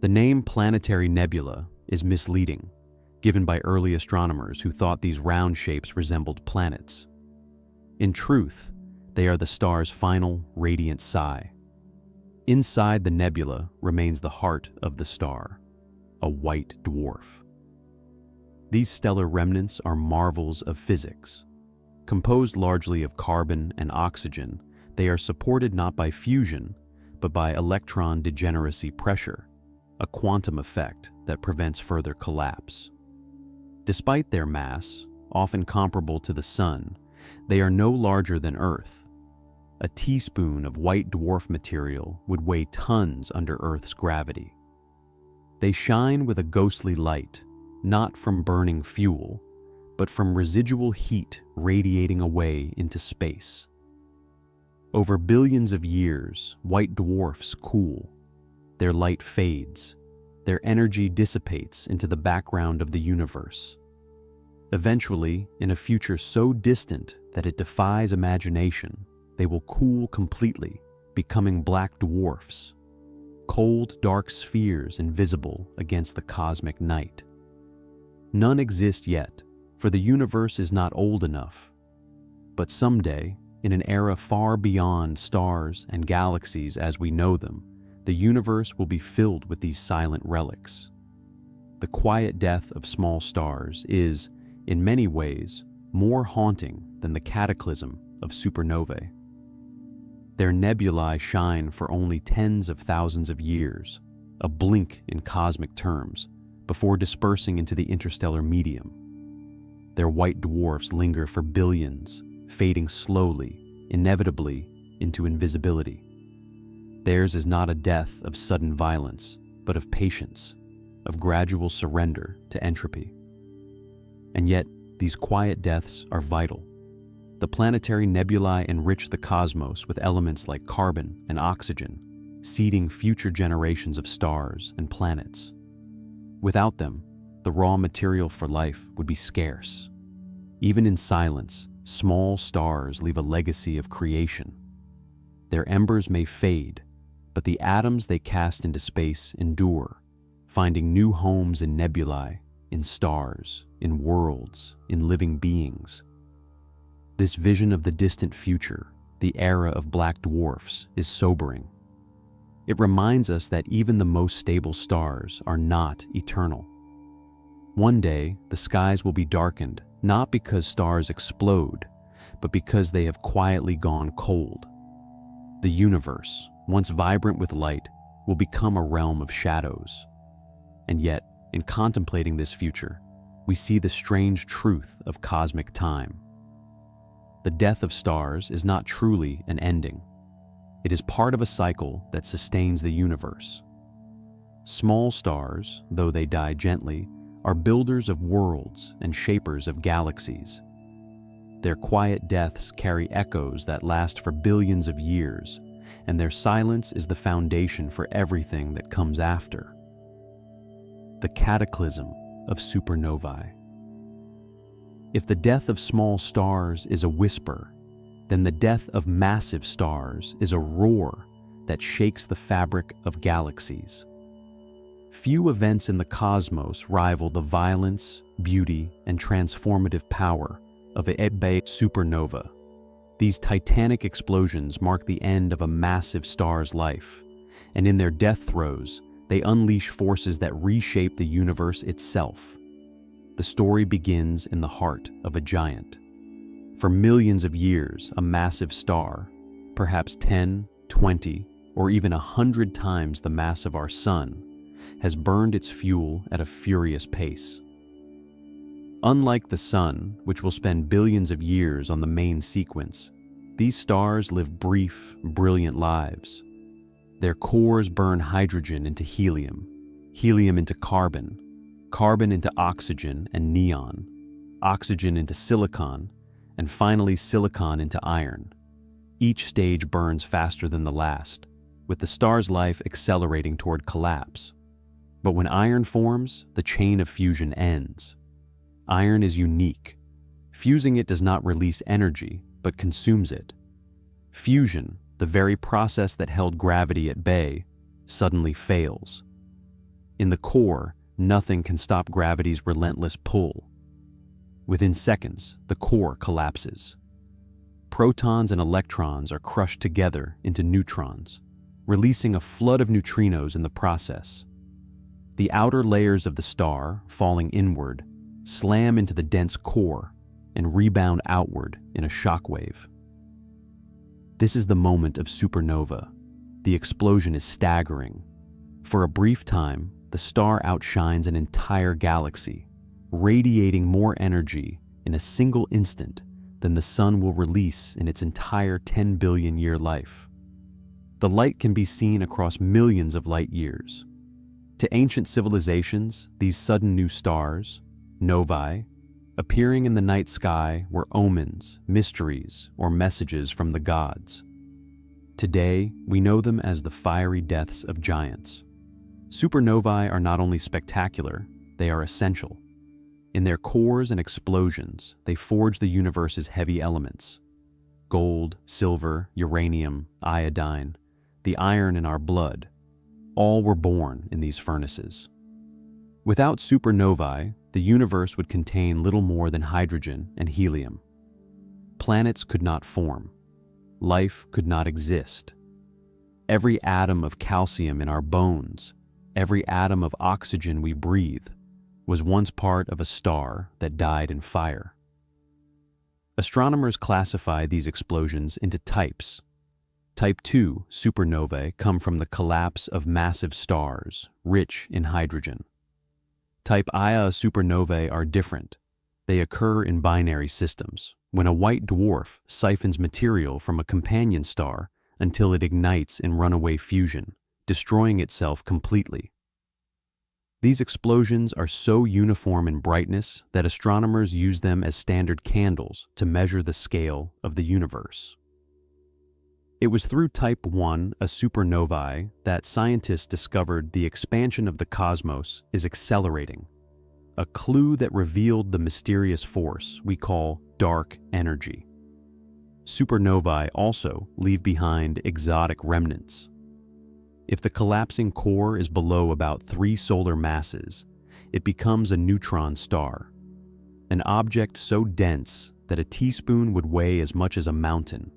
The name planetary nebula is misleading, given by early astronomers who thought these round shapes resembled planets. In truth, they are the star's final radiant sigh. Inside the nebula remains the heart of the star, a white dwarf. These stellar remnants are marvels of physics. Composed largely of carbon and oxygen, they are supported not by fusion, but by electron degeneracy pressure, a quantum effect that prevents further collapse. Despite their mass, often comparable to the Sun, they are no larger than Earth. A teaspoon of white dwarf material would weigh tons under Earth's gravity. They shine with a ghostly light, not from burning fuel, but from residual heat radiating away into space. Over billions of years, white dwarfs cool. Their light fades. Their energy dissipates into the background of the universe. Eventually, in a future so distant that it defies imagination, they will cool completely, becoming black dwarfs, cold, dark spheres invisible against the cosmic night. None exist yet, for the universe is not old enough. But someday, in an era far beyond stars and galaxies as we know them, the universe will be filled with these silent relics. The quiet death of small stars is, in many ways, more haunting than the cataclysm of supernovae. Their nebulae shine for only tens of thousands of years, a blink in cosmic terms, before dispersing into the interstellar medium. Their white dwarfs linger for billions, fading slowly, inevitably, into invisibility. Theirs is not a death of sudden violence, but of patience, of gradual surrender to entropy. And yet, these quiet deaths are vital. The planetary nebulae enrich the cosmos with elements like carbon and oxygen, seeding future generations of stars and planets. Without them, the raw material for life would be scarce. Even in silence, small stars leave a legacy of creation. Their embers may fade, but the atoms they cast into space endure, finding new homes in nebulae, in stars, in worlds, in living beings. This vision of the distant future, the era of black dwarfs, is sobering. It reminds us that even the most stable stars are not eternal. One day, the skies will be darkened, not because stars explode, but because they have quietly gone cold. The universe, once vibrant with light, will become a realm of shadows. And yet, in contemplating this future, we see the strange truth of cosmic time. The death of stars is not truly an ending. It is part of a cycle that sustains the universe. Small stars, though they die gently, are builders of worlds and shapers of galaxies. Their quiet deaths carry echoes that last for billions of years, and their silence is the foundation for everything that comes after. The cataclysm of supernovae. If the death of small stars is a whisper, then the death of massive stars is a roar that shakes the fabric of galaxies. Few events in the cosmos rival the violence, beauty, and transformative power of a supernova. These titanic explosions mark the end of a massive star's life, and in their death throes, they unleash forces that reshape the universe itself. The story begins in the heart of a giant. For millions of years, a massive star, perhaps 10, 20, or even 100 times the mass of our Sun, has burned its fuel at a furious pace. Unlike the Sun, which will spend billions of years on the main sequence, these stars live brief, brilliant lives. Their cores burn hydrogen into helium, helium into carbon, carbon into oxygen and neon, oxygen into silicon, and finally silicon into iron. Each stage burns faster than the last, with the star's life accelerating toward collapse. But when iron forms, the chain of fusion ends. Iron is unique. Fusing it does not release energy, but consumes it. Fusion, the very process that held gravity at bay, suddenly fails. In the core, nothing can stop gravity's relentless pull. Within seconds, the core collapses. Protons and electrons are crushed together into neutrons, releasing a flood of neutrinos in the process. The outer layers of the star, falling inward, slam into the dense core and rebound outward in a shockwave. This is the moment of supernova. The explosion is staggering. For a brief time, the star outshines an entire galaxy, radiating more energy in a single instant than the sun will release in its entire 10 billion year life. The light can be seen across millions of light years. To ancient civilizations, these sudden new stars, novae, appearing in the night sky were omens, mysteries, or messages from the gods. Today, we know them as the fiery deaths of giants. Supernovae are not only spectacular, they are essential. In their cores and explosions, they forge the universe's heavy elements: gold, silver, uranium, iodine, the iron in our blood. All were born in these furnaces. Without supernovae, the universe would contain little more than hydrogen and helium. Planets could not form. Life could not exist. Every atom of calcium in our bones, every atom of oxygen we breathe, was once part of a star that died in fire. Astronomers classify these explosions into types. Type 2 supernovae come from the collapse of massive stars, rich in hydrogen. Type Ia supernovae are different. They occur in binary systems, when a white dwarf siphons material from a companion star until it ignites in runaway fusion, destroying itself completely. These explosions are so uniform in brightness that astronomers use them as standard candles to measure the scale of the universe. It was through Type 1, a supernovae, that scientists discovered the expansion of the cosmos is accelerating, a clue that revealed the mysterious force we call dark energy. Supernovae also leave behind exotic remnants. If the collapsing core is below about 3 solar masses, it becomes a neutron star, an object so dense that a teaspoon would weigh as much as a mountain.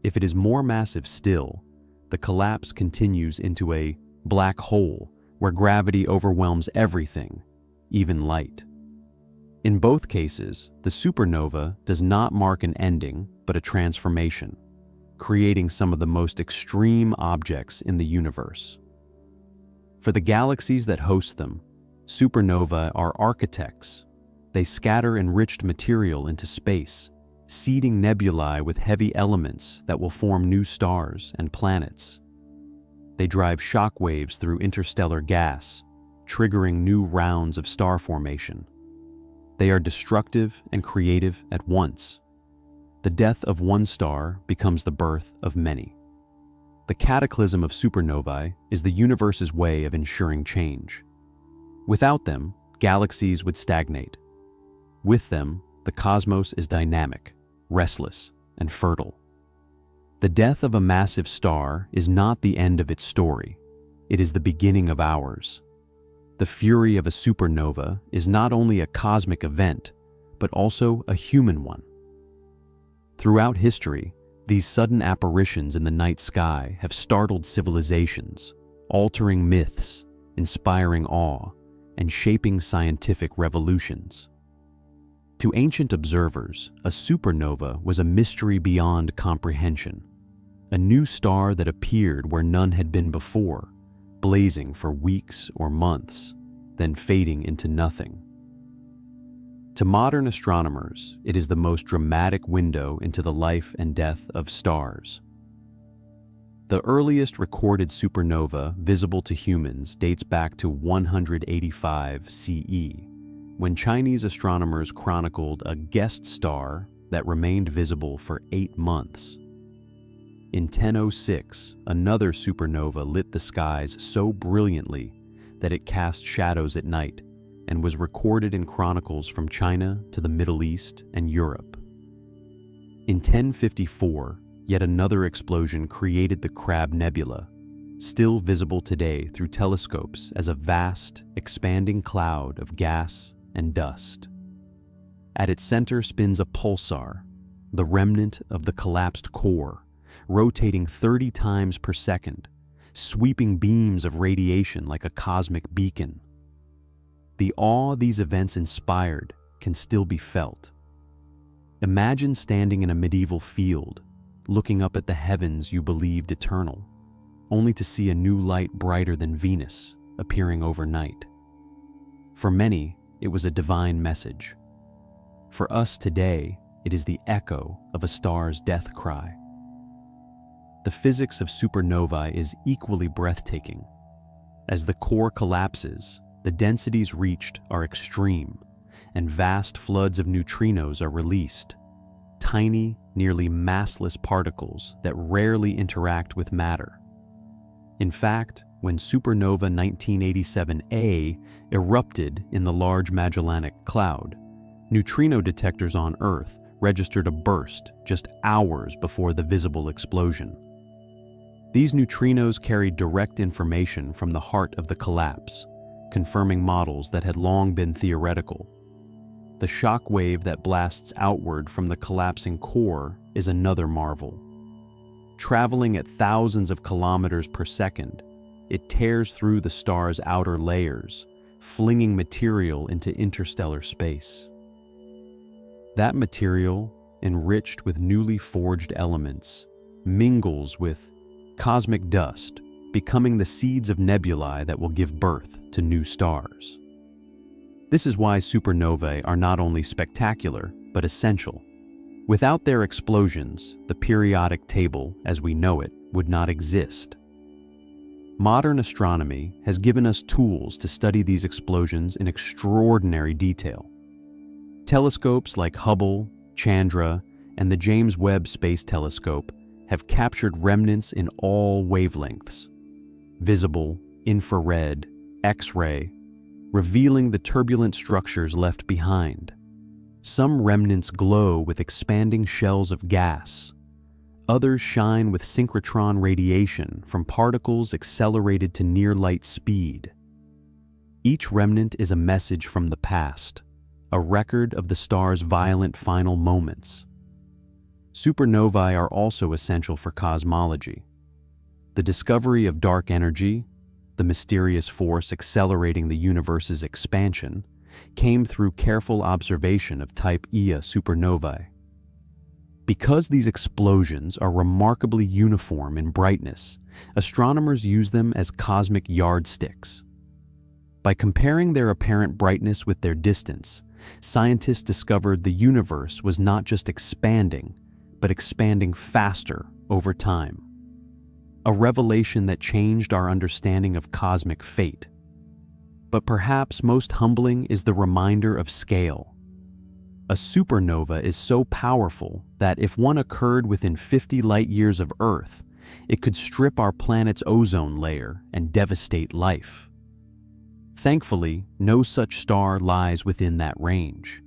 If it is more massive still, the collapse continues into a black hole where gravity overwhelms everything, even light. In both cases, the supernova does not mark an ending, but a transformation, creating some of the most extreme objects in the universe. For the galaxies that host them, supernovae are architects. They scatter enriched material into space, seeding nebulae with heavy elements that will form new stars and planets. They drive shock waves through interstellar gas, triggering new rounds of star formation. They are destructive and creative at once. The death of one star becomes the birth of many. The cataclysm of supernovae is the universe's way of ensuring change. Without them, galaxies would stagnate. With them, the cosmos is dynamic, restless, and fertile. The death of a massive star is not the end of its story. It is the beginning of ours. The fury of a supernova is not only a cosmic event, but also a human one. Throughout history, these sudden apparitions in the night sky have startled civilizations, altering myths, inspiring awe, and shaping scientific revolutions. To ancient observers, a supernova was a mystery beyond comprehension, a new star that appeared where none had been before, blazing for weeks or months, then fading into nothing. To modern astronomers, it is the most dramatic window into the life and death of stars. The earliest recorded supernova visible to humans dates back to 185 CE, when Chinese astronomers chronicled a guest star that remained visible for 8 months. In 1006, another supernova lit the skies so brilliantly that it cast shadows at night and was recorded in chronicles from China to the Middle East and Europe. In 1054, yet another explosion created the Crab Nebula, still visible today through telescopes as a vast, expanding cloud of gas and dust. At its center spins a pulsar, the remnant of the collapsed core, rotating 30 times per second, sweeping beams of radiation like a cosmic beacon. The awe these events inspired can still be felt. Imagine standing in a medieval field, looking up at the heavens you believed eternal, only to see a new light brighter than Venus appearing overnight. For many, it was a divine message. For us today, it is the echo of a star's death cry. The physics of supernovae is equally breathtaking. As the core collapses, the densities reached are extreme, and vast floods of neutrinos are released, tiny, nearly massless particles that rarely interact with matter. In fact, when supernova 1987A erupted in the Large Magellanic Cloud, neutrino detectors on Earth registered a burst just hours before the visible explosion. These neutrinos carried direct information from the heart of the collapse, confirming models that had long been theoretical. The shock wave that blasts outward from the collapsing core is another marvel. Traveling at thousands of kilometers per second, it tears through the star's outer layers, flinging material into interstellar space. That material, enriched with newly forged elements, mingles with cosmic dust, becoming the seeds of nebulae that will give birth to new stars. This is why supernovae are not only spectacular, but essential. Without their explosions, the periodic table, as we know it, would not exist. Modern astronomy has given us tools to study these explosions in extraordinary detail. Telescopes like Hubble, Chandra, and the James Webb Space Telescope have captured remnants in all wavelengths: visible, infrared, X-ray, revealing the turbulent structures left behind. Some remnants glow with expanding shells of gas. Others shine with synchrotron radiation from particles accelerated to near-light speed. Each remnant is a message from the past, a record of the star's violent final moments. Supernovae are also essential for cosmology. The discovery of dark energy, the mysterious force accelerating the universe's expansion, came through careful observation of type Ia supernovae. Because these explosions are remarkably uniform in brightness, astronomers use them as cosmic yardsticks. By comparing their apparent brightness with their distance, scientists discovered the universe was not just expanding, but expanding faster over time. A revelation that changed our understanding of cosmic fate. But perhaps most humbling is the reminder of scale. A supernova is so powerful that if one occurred within 50 light-years of Earth, it could strip our planet's ozone layer and devastate life. Thankfully, no such star lies within that range.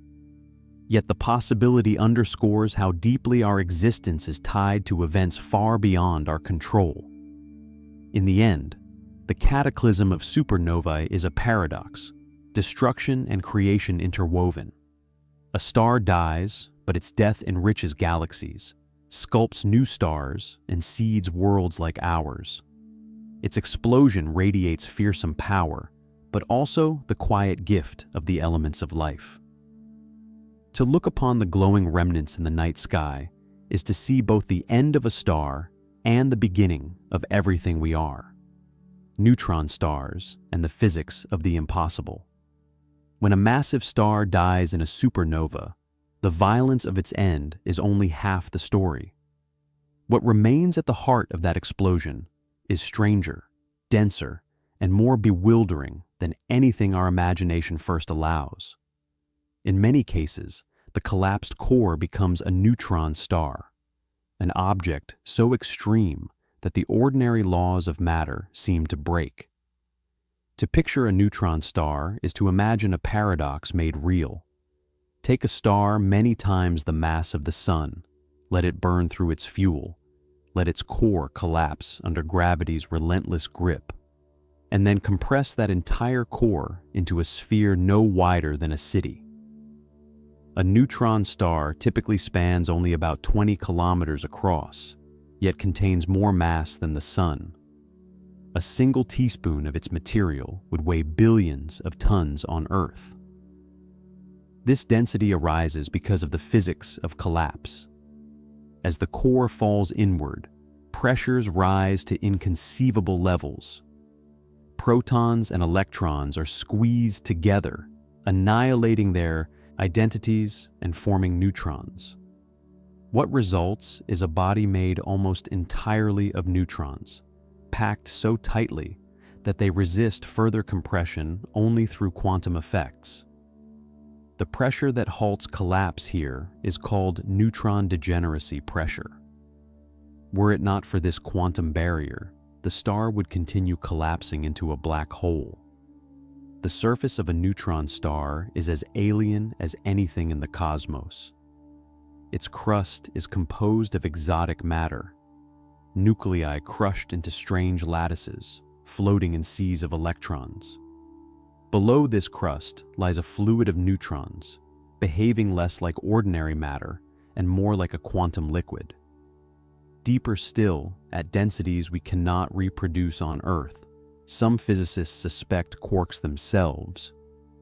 Yet the possibility underscores how deeply our existence is tied to events far beyond our control. In the end, the cataclysm of supernovae is a paradox, destruction and creation interwoven. A star dies, but its death enriches galaxies, sculpts new stars, and seeds worlds like ours. Its explosion radiates fearsome power, but also the quiet gift of the elements of life. To look upon the glowing remnants in the night sky is to see both the end of a star and the beginning of everything we are. Neutron stars and the physics of the impossible. When a massive star dies in a supernova, the violence of its end is only half the story. What remains at the heart of that explosion is stranger, denser, and more bewildering than anything our imagination first allows. In many cases, the collapsed core becomes a neutron star, an object so extreme that the ordinary laws of matter seem to break. To picture a neutron star is to imagine a paradox made real. Take a star many times the mass of the sun, let it burn through its fuel, let its core collapse under gravity's relentless grip, and then compress that entire core into a sphere no wider than a city. A neutron star typically spans only about 20 kilometers across, yet contains more mass than the sun. A single teaspoon of its material would weigh billions of tons on Earth. This density arises because of the physics of collapse. As the core falls inward, pressures rise to inconceivable levels. Protons and electrons are squeezed together, annihilating their identities and forming neutrons. What results is a body made almost entirely of neutrons, packed so tightly that they resist further compression only through quantum effects. The pressure that halts collapse here is called neutron degeneracy pressure. Were it not for this quantum barrier, the star would continue collapsing into a black hole. The surface of a neutron star is as alien as anything in the cosmos. Its crust is composed of exotic matter, nuclei crushed into strange lattices, floating in seas of electrons. Below this crust lies a fluid of neutrons, behaving less like ordinary matter and more like a quantum liquid. Deeper still, at densities we cannot reproduce on Earth, some physicists suspect quarks themselves,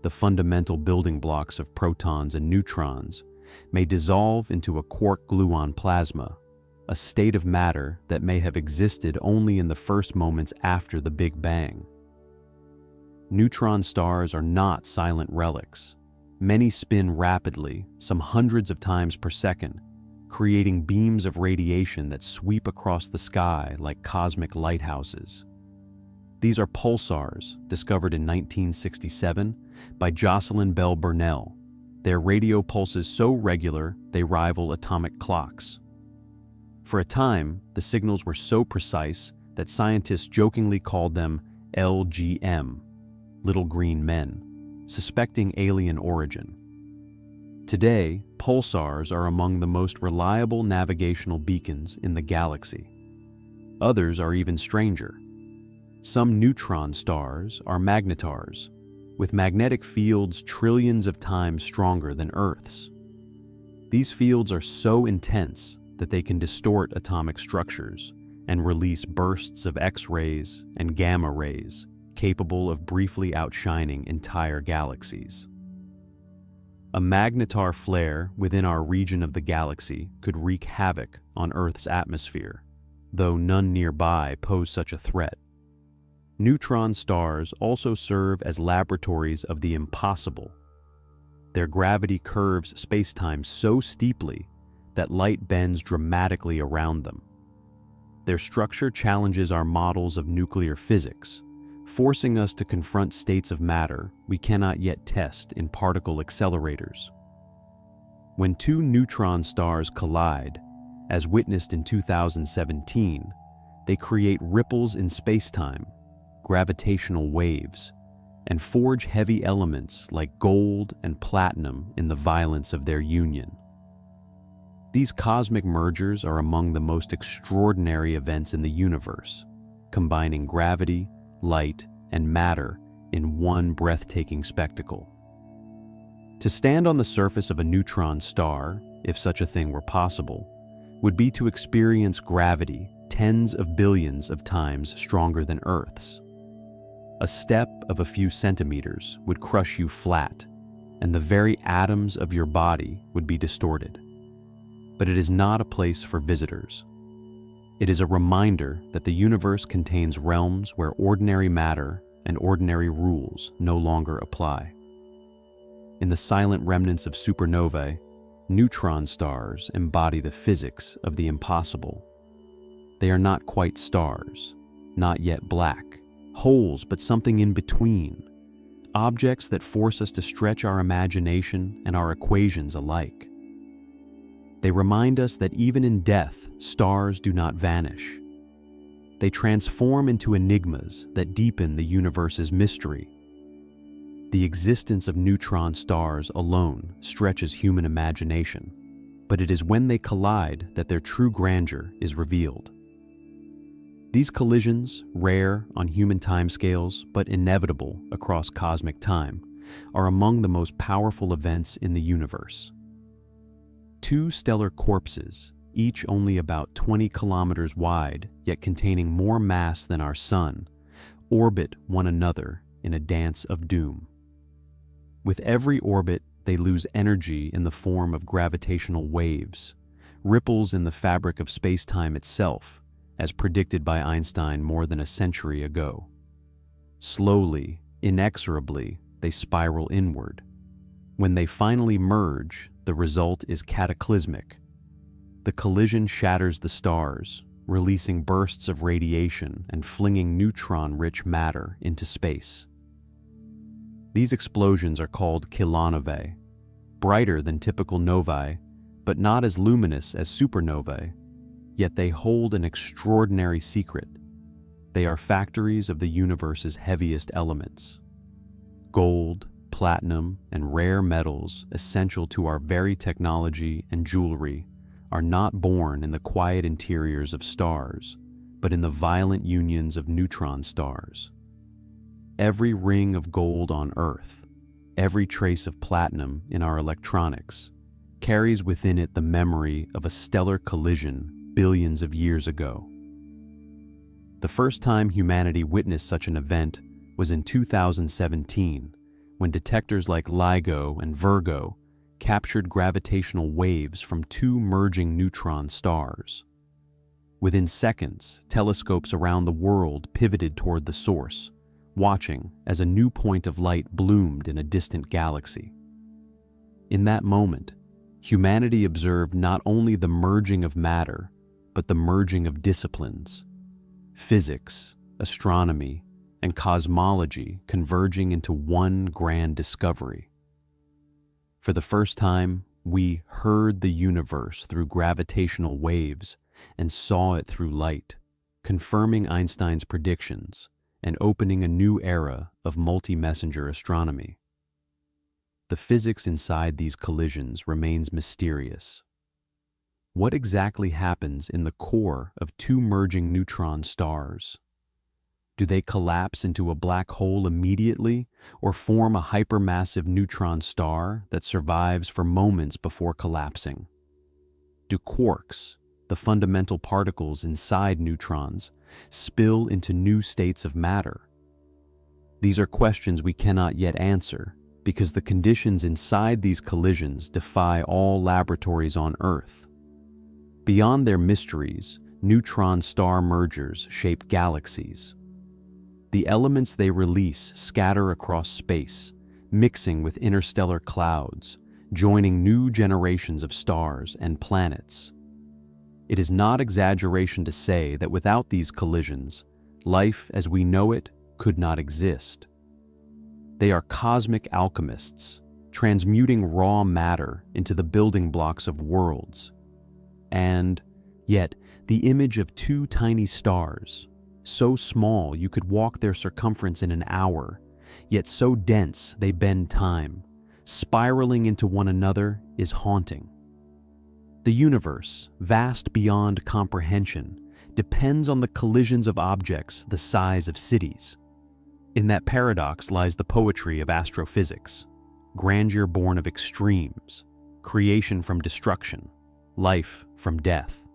the fundamental building blocks of protons and neutrons, may dissolve into a quark-gluon plasma, a state of matter that may have existed only in the first moments after the Big Bang. Neutron stars are not silent relics. Many spin rapidly, some hundreds of times per second, creating beams of radiation that sweep across the sky like cosmic lighthouses. These are pulsars, discovered in 1967 by Jocelyn Bell Burnell. Their radio pulses so regular they rival atomic clocks. For a time, the signals were so precise that scientists jokingly called them LGM, little green men, suspecting alien origin. Today, pulsars are among the most reliable navigational beacons in the galaxy. Others are even stranger. Some neutron stars are magnetars, with magnetic fields trillions of times stronger than Earth's. These fields are so intense that they can distort atomic structures and release bursts of X-rays and gamma rays capable of briefly outshining entire galaxies. A magnetar flare within our region of the galaxy could wreak havoc on Earth's atmosphere, though none nearby pose such a threat. Neutron stars also serve as laboratories of the impossible. Their gravity curves spacetime so steeply that light bends dramatically around them. Their structure challenges our models of nuclear physics, forcing us to confront states of matter we cannot yet test in particle accelerators. When two neutron stars collide, as witnessed in 2017, they create ripples in spacetime, gravitational waves, and forge heavy elements like gold and platinum in the violence of their union. These cosmic mergers are among the most extraordinary events in the universe, combining gravity, light, and matter in one breathtaking spectacle. To stand on the surface of a neutron star, if such a thing were possible, would be to experience gravity tens of billions of times stronger than Earth's. A step of a few centimeters would crush you flat, and the very atoms of your body would be distorted. But it is not a place for visitors. It is a reminder that the universe contains realms where ordinary matter and ordinary rules no longer apply. In the silent remnants of supernovae, neutron stars embody the physics of the impossible. They are not quite stars, not yet black, holes but something in between, objects that force us to stretch our imagination and our equations alike. They remind us that even in death, stars do not vanish. They transform into enigmas that deepen the universe's mystery. The existence of neutron stars alone stretches human imagination, but it is when they collide that their true grandeur is revealed. These collisions, rare on human timescales but inevitable across cosmic time, are among the most powerful events in the universe. Two stellar corpses, each only about 20 kilometers wide, yet containing more mass than our sun, orbit one another in a dance of doom. With every orbit, they lose energy in the form of gravitational waves, ripples in the fabric of space-time itself, as predicted by Einstein more than a century ago. Slowly, inexorably, they spiral inward, When they finally merge, the result is cataclysmic. The collision shatters the stars, releasing bursts of radiation and flinging neutron-rich matter into space. These explosions are called kilonovae, brighter than typical novae, but not as luminous as supernovae, yet they hold an extraordinary secret. They are factories of the universe's heaviest elements. Gold, platinum, and rare metals essential to our very technology and jewelry are not born in the quiet interiors of stars, but in the violent unions of neutron stars. Every ring of gold on Earth, every trace of platinum in our electronics, carries within it the memory of a stellar collision billions of years ago. The first time humanity witnessed such an event was in 2017, when detectors like LIGO and Virgo captured gravitational waves from two merging neutron stars. Within seconds, telescopes around the world pivoted toward the source, watching as a new point of light bloomed in a distant galaxy. In that moment, humanity observed not only the merging of matter, but the merging of disciplines: physics, astronomy, and cosmology converging into one grand discovery. For the first time, we heard the universe through gravitational waves and saw it through light, confirming Einstein's predictions and opening a new era of multi-messenger astronomy. The physics inside these collisions remains mysterious. What exactly happens in the core of two merging neutron stars? Do they collapse into a black hole immediately, or form a hypermassive neutron star that survives for moments before collapsing? Do quarks, the fundamental particles inside neutrons, spill into new states of matter? These are questions we cannot yet answer, because the conditions inside these collisions defy all laboratories on Earth. Beyond their mysteries, neutron star mergers shape galaxies. The elements they release scatter across space, mixing with interstellar clouds, joining new generations of stars and planets. It is not exaggeration to say that without these collisions, life as we know it could not exist. They are cosmic alchemists, transmuting raw matter into the building blocks of worlds. And yet, the image of two tiny stars, so small you could walk their circumference in an hour, yet so dense they bend time, spiraling into one another, is haunting. The universe, vast beyond comprehension, depends on the collisions of objects the size of cities. In that paradox lies the poetry of astrophysics: grandeur born of extremes, creation from destruction, life from death.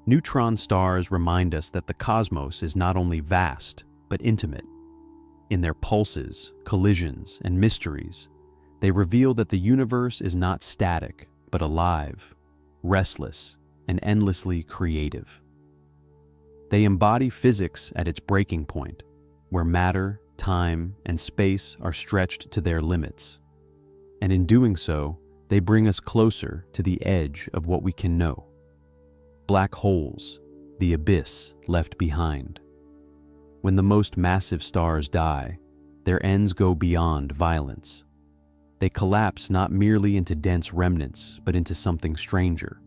Neutron stars remind us that the cosmos is not only vast, but intimate. In their pulses, collisions, and mysteries, they reveal that the universe is not static, but alive, restless, and endlessly creative. They embody physics at its breaking point, where matter, time, and space are stretched to their limits. And in doing so, they bring us closer to the edge of what we can know. Black holes, the abyss left behind. When the most massive stars die, their ends go beyond violence. They collapse not merely into dense remnants, but into something stranger.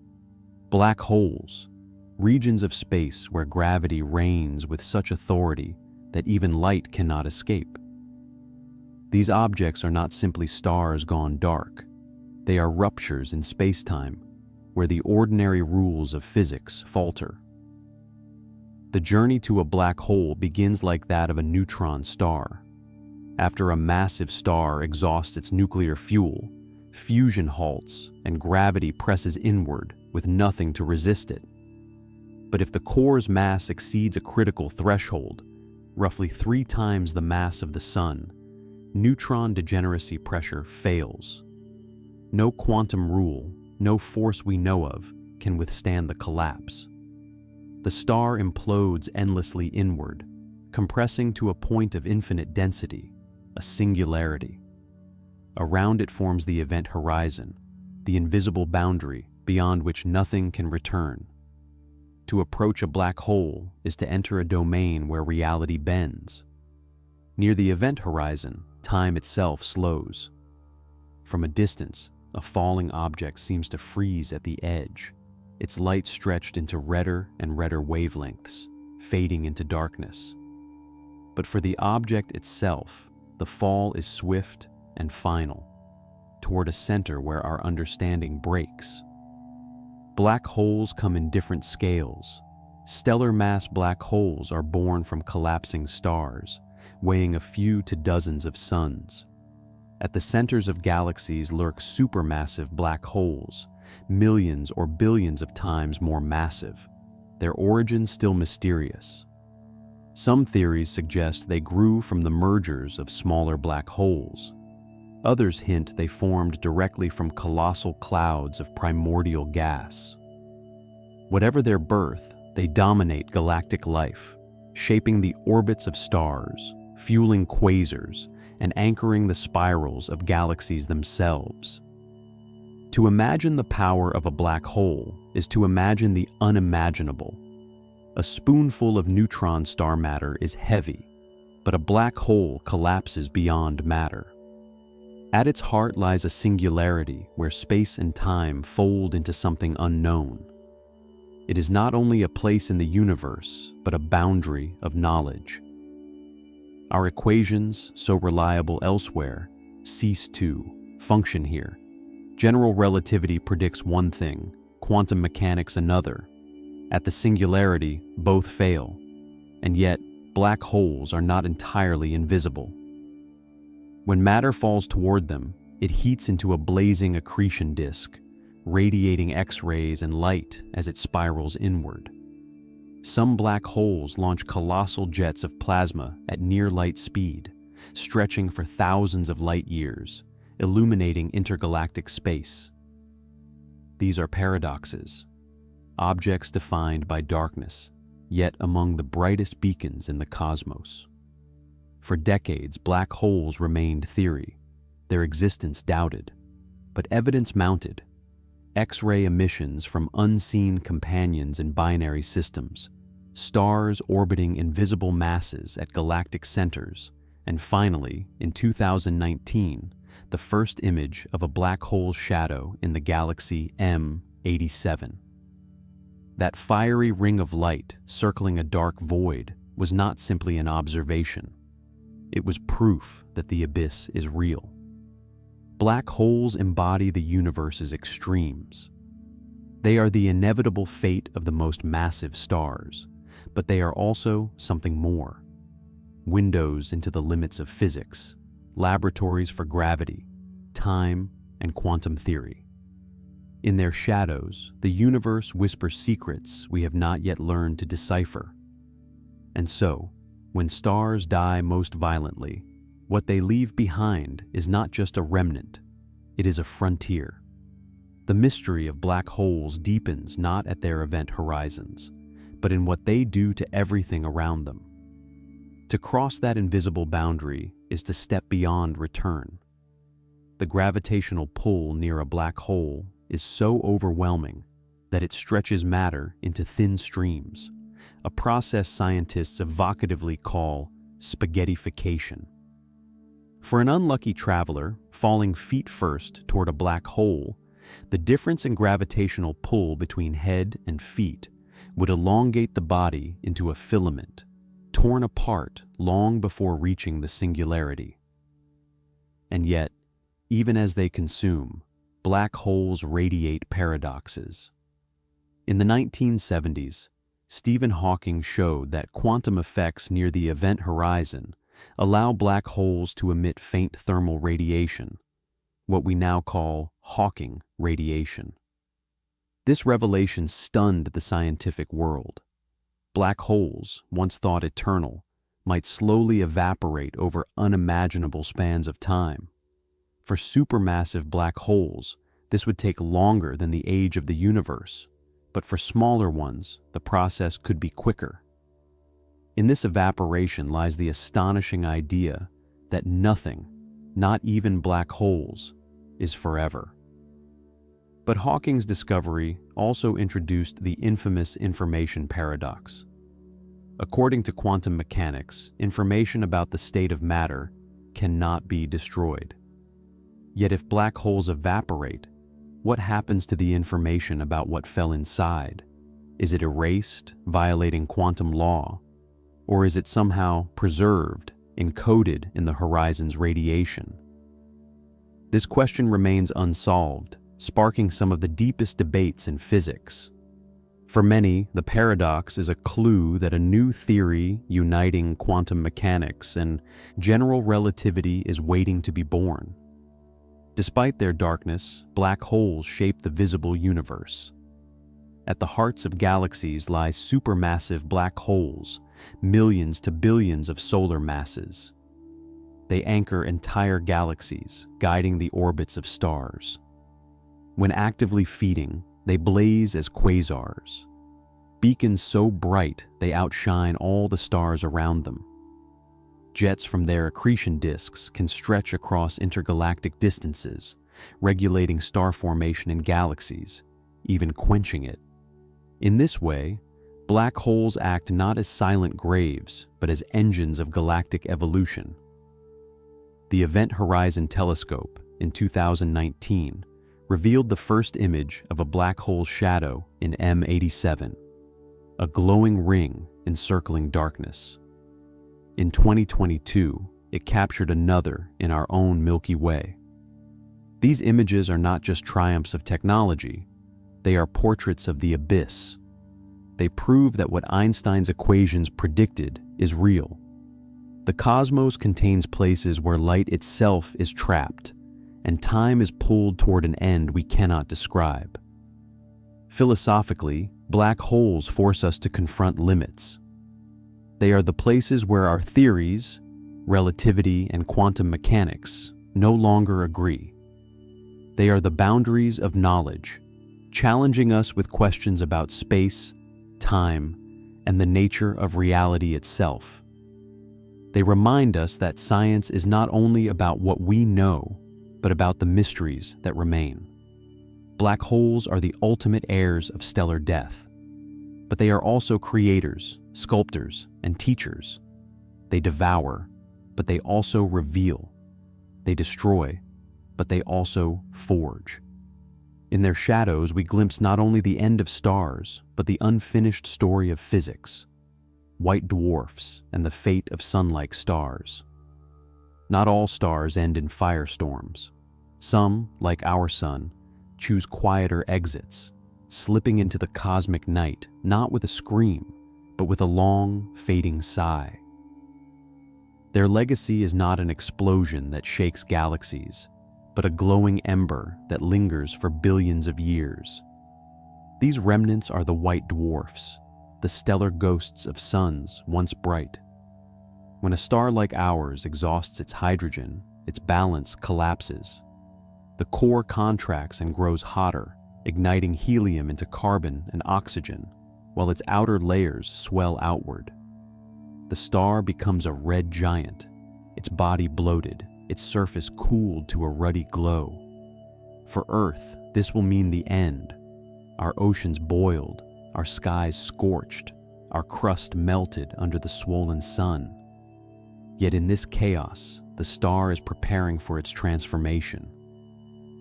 Black holes, regions of space where gravity reigns with such authority that even light cannot escape. These objects are not simply stars gone dark. They are ruptures in space-time, where the ordinary rules of physics falter. The journey to a black hole begins like that of a neutron star. After a massive star exhausts its nuclear fuel, fusion halts and gravity presses inward with nothing to resist it. But if the core's mass exceeds a critical threshold, roughly 3 times the mass of the Sun, neutron degeneracy pressure fails. No quantum rule, no force we know of, can withstand the collapse. The star implodes endlessly inward, compressing to a point of infinite density, a singularity. Around it forms the event horizon, the invisible boundary beyond which nothing can return. To approach a black hole is to enter a domain where reality bends. Near the event horizon, time itself slows. From a distance, a falling object seems to freeze at the edge, its light stretched into redder and redder wavelengths, fading into darkness. But for the object itself, the fall is swift and final, toward a center where our understanding breaks. Black holes come in different scales. Stellar mass black holes are born from collapsing stars, weighing a few to dozens of suns. At the centers of galaxies lurk supermassive black holes, millions or billions of times more massive, their origin still mysterious. Some theories suggest they grew from the mergers of smaller black holes. Others hint they formed directly from colossal clouds of primordial gas. Whatever their birth, they dominate galactic life, shaping the orbits of stars, fueling quasars, and anchoring the spirals of galaxies themselves. To imagine the power of a black hole is to imagine the unimaginable. A spoonful of neutron star matter is heavy, but a black hole collapses beyond matter. At its heart lies a singularity where space and time fold into something unknown. It is not only a place in the universe, but a boundary of knowledge. Our equations, so reliable elsewhere, cease to function here. General relativity predicts one thing, quantum mechanics another. At the singularity, both fail. And yet, black holes are not entirely invisible. When matter falls toward them, it heats into a blazing accretion disk, radiating X-rays and light as it spirals inward. Some black holes launch colossal jets of plasma at near-light speed, stretching for thousands of light years, illuminating intergalactic space. These are paradoxes, objects defined by darkness, yet among the brightest beacons in the cosmos. For decades, black holes remained theory, their existence doubted, but evidence mounted. X-ray emissions from unseen companions in binary systems, stars orbiting invisible masses at galactic centers, and finally, in 2019, the first image of a black hole shadow in the galaxy M87. That fiery ring of light circling a dark void was not simply an observation. It was proof that the abyss is real. Black holes embody the universe's extremes. They are the inevitable fate of the most massive stars, but they are also something more. Windows into the limits of physics, laboratories for gravity, time, and quantum theory. In their shadows, the universe whispers secrets we have not yet learned to decipher. And so, when stars die most violently, what they leave behind is not just a remnant, it is a frontier. The mystery of black holes deepens not at their event horizons, but in what they do to everything around them. To cross that invisible boundary is to step beyond return. The gravitational pull near a black hole is so overwhelming that it stretches matter into thin streams, a process scientists evocatively call spaghettification. For an unlucky traveler falling feet first toward a black hole, the difference in gravitational pull between head and feet would elongate the body into a filament, torn apart long before reaching the singularity. And yet, even as they consume, black holes radiate paradoxes. In the 1970s, Stephen Hawking showed that quantum effects near the event horizon allow black holes to emit faint thermal radiation, what we now call Hawking radiation. This revelation stunned the scientific world. Black holes, once thought eternal, might slowly evaporate over unimaginable spans of time. For supermassive black holes, this would take longer than the age of the universe, but for smaller ones, the process could be quicker. In this evaporation lies the astonishing idea that nothing, not even black holes, is forever. But Hawking's discovery also introduced the infamous information paradox. According to quantum mechanics, information about the state of matter cannot be destroyed. Yet if black holes evaporate, what happens to the information about what fell inside? Is it erased, violating quantum law? Or is it somehow preserved, encoded in the horizon's radiation? This question remains unsolved, sparking some of the deepest debates in physics. For many, the paradox is a clue that a new theory uniting quantum mechanics and general relativity is waiting to be born. Despite their darkness, black holes shape the visible universe. At the hearts of galaxies lie supermassive black holes, millions to billions of solar masses. They anchor entire galaxies, guiding the orbits of stars. When actively feeding, they blaze as quasars, beacons so bright they outshine all the stars around them. Jets from their accretion disks can stretch across intergalactic distances, regulating star formation in galaxies, even quenching it. In this way, black holes act not as silent graves, but as engines of galactic evolution. The Event Horizon Telescope in 2019 revealed the first image of a black hole shadow in M87, a glowing ring encircling darkness. In 2022, it captured another in our own Milky Way. These images are not just triumphs of technology, they are portraits of the abyss. They prove that what Einstein's equations predicted is real. The cosmos contains places where light itself is trapped, and time is pulled toward an end we cannot describe. Philosophically, black holes force us to confront limits. They are the places where our theories, relativity and quantum mechanics, no longer agree. They are the boundaries of knowledge, challenging us with questions about space, time, and the nature of reality itself. They remind us that science is not only about what we know, but about the mysteries that remain. Black holes are the ultimate heirs of stellar death, but they are also creators, sculptors, and teachers. They devour, but they also reveal. They destroy, but they also forge. In their shadows, we glimpse not only the end of stars, but the unfinished story of physics, white dwarfs, and the fate of sun-like stars. Not all stars end in firestorms. Some, like our sun, choose quieter exits, slipping into the cosmic night, not with a scream, but with a long, fading sigh. Their legacy is not an explosion that shakes galaxies, but a glowing ember that lingers for billions of years. These remnants are the white dwarfs, the stellar ghosts of suns once bright. When a star like ours exhausts its hydrogen, its balance collapses. The core contracts and grows hotter, igniting helium into carbon and oxygen, while its outer layers swell outward. The star becomes a red giant, its body bloated, its surface cooled to a ruddy glow. For Earth, this will mean the end. Our oceans boiled, our skies scorched, our crust melted under the swollen sun. Yet in this chaos, the star is preparing for its transformation.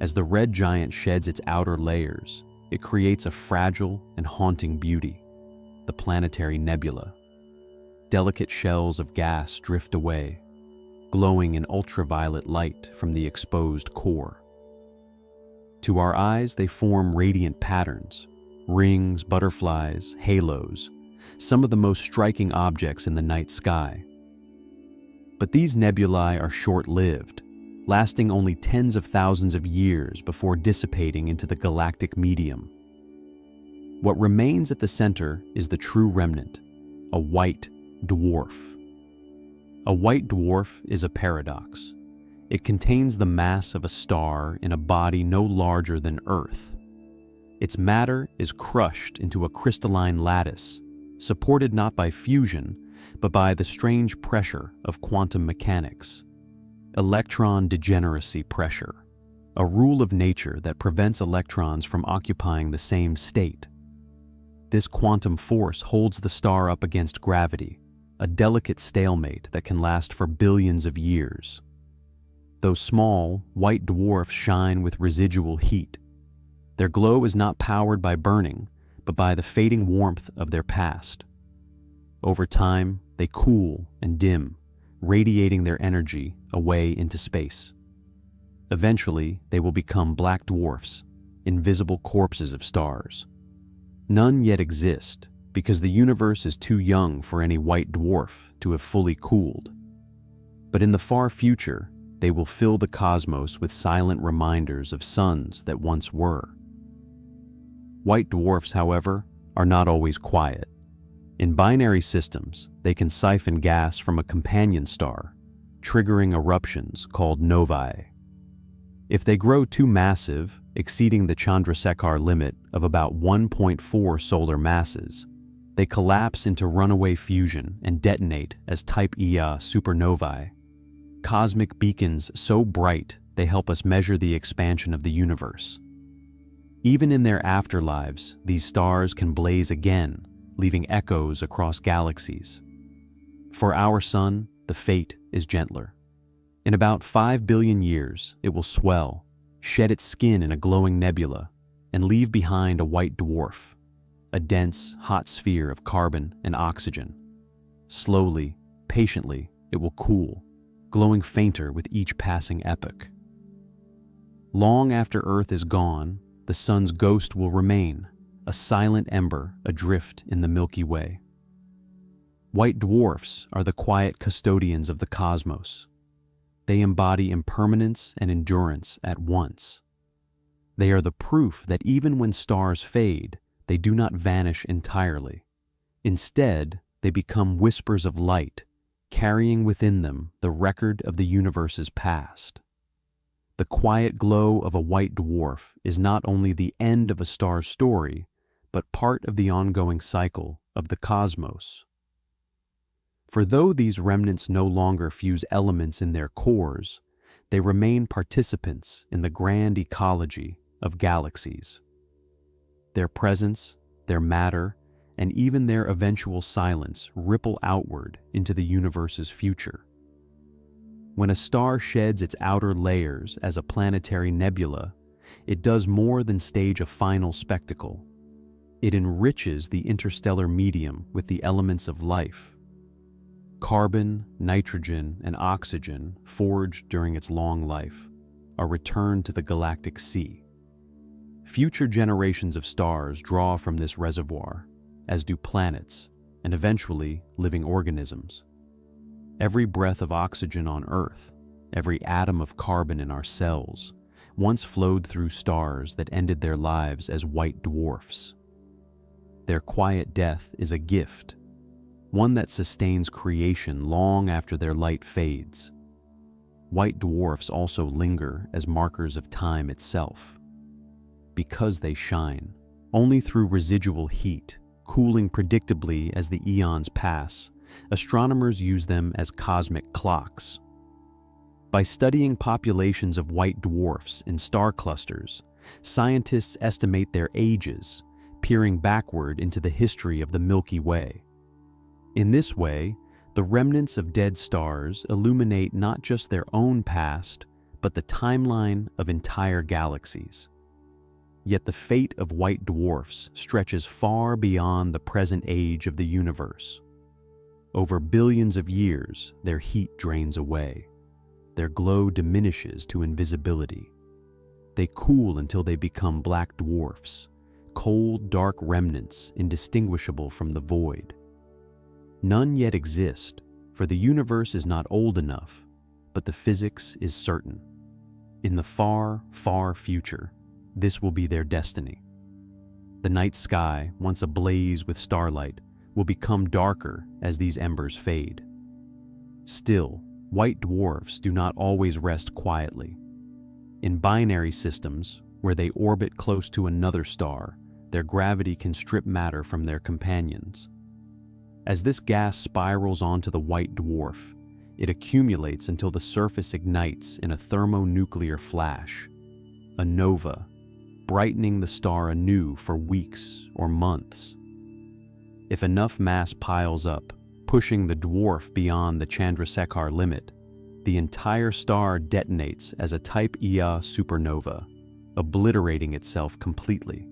As the red giant sheds its outer layers, it creates a fragile and haunting beauty, the planetary nebula. Delicate shells of gas drift away, glowing in ultraviolet light from the exposed core. To our eyes, they form radiant patterns, rings, butterflies, halos, some of the most striking objects in the night sky. But these nebulae are short-lived, lasting only tens of thousands of years before dissipating into the galactic medium. What remains at the center is the true remnant, a white dwarf. A white dwarf is a paradox. It contains the mass of a star in a body no larger than Earth. Its matter is crushed into a crystalline lattice, supported not by fusion, but by the strange pressure of quantum mechanics. Electron degeneracy pressure, a rule of nature that prevents electrons from occupying the same state. This quantum force holds the star up against gravity, a delicate stalemate that can last for billions of years. Those small, white dwarfs shine with residual heat. Their glow is not powered by burning, but by the fading warmth of their past. Over time, they cool and dim, radiating their energy away into space. Eventually, they will become black dwarfs, invisible corpses of stars. None yet exist because the universe is too young for any white dwarf to have fully cooled. But in the far future, they will fill the cosmos with silent reminders of suns that once were. White dwarfs, however, are not always quiet. In binary systems, they can siphon gas from a companion star, triggering eruptions called novae. If they grow too massive, exceeding the Chandrasekhar limit of about 1.4 solar masses, they collapse into runaway fusion and detonate as Type Ia supernovae, cosmic beacons so bright they help us measure the expansion of the universe. Even in their afterlives, these stars can blaze again, leaving echoes across galaxies. For our sun, the fate is gentler. In about 5 billion years, it will swell, shed its skin in a glowing nebula, and leave behind a white dwarf, a dense, hot sphere of carbon and oxygen. Slowly, patiently, it will cool, glowing fainter with each passing epoch. Long after Earth is gone, the sun's ghost will remain, a silent ember adrift in the Milky Way. White dwarfs are the quiet custodians of the cosmos. They embody impermanence and endurance at once. They are the proof that even when stars fade, they do not vanish entirely. Instead, they become whispers of light, carrying within them the record of the universe's past. The quiet glow of a white dwarf is not only the end of a star's story, but part of the ongoing cycle of the cosmos. For though these remnants no longer fuse elements in their cores, they remain participants in the grand ecology of galaxies. Their presence, their matter, and even their eventual silence ripple outward into the universe's future. When a star sheds its outer layers as a planetary nebula, it does more than stage a final spectacle. It enriches the interstellar medium with the elements of life. Carbon, nitrogen, and oxygen forged during its long life are returned to the galactic sea. Future generations of stars draw from this reservoir, as do planets, and eventually living organisms. Every breath of oxygen on Earth, every atom of carbon in our cells, once flowed through stars that ended their lives as white dwarfs. Their quiet death is a gift, one that sustains creation long after their light fades. White dwarfs also linger as markers of time itself. Because they shine, only through residual heat, cooling predictably as the eons pass, astronomers use them as cosmic clocks. By studying populations of white dwarfs in star clusters, scientists estimate their ages, peering backward into the history of the Milky Way. In this way, the remnants of dead stars illuminate not just their own past, but the timeline of entire galaxies. Yet the fate of white dwarfs stretches far beyond the present age of the universe. Over billions of years, their heat drains away. Their glow diminishes to invisibility. They cool until they become black dwarfs, cold, dark remnants indistinguishable from the void. None yet exist, for the universe is not old enough, but the physics is certain. In the far, far future, this will be their destiny. The night sky, once ablaze with starlight, will become darker as these embers fade. Still, white dwarfs do not always rest quietly. In binary systems, where they orbit close to another star, their gravity can strip matter from their companions. As this gas spirals onto the white dwarf, It accumulates until the surface ignites in a thermonuclear flash, a nova, brightening the star anew for weeks or months. If enough mass piles up, pushing the dwarf beyond the Chandrasekhar limit, the entire star detonates as a Type Ia supernova, obliterating itself completely.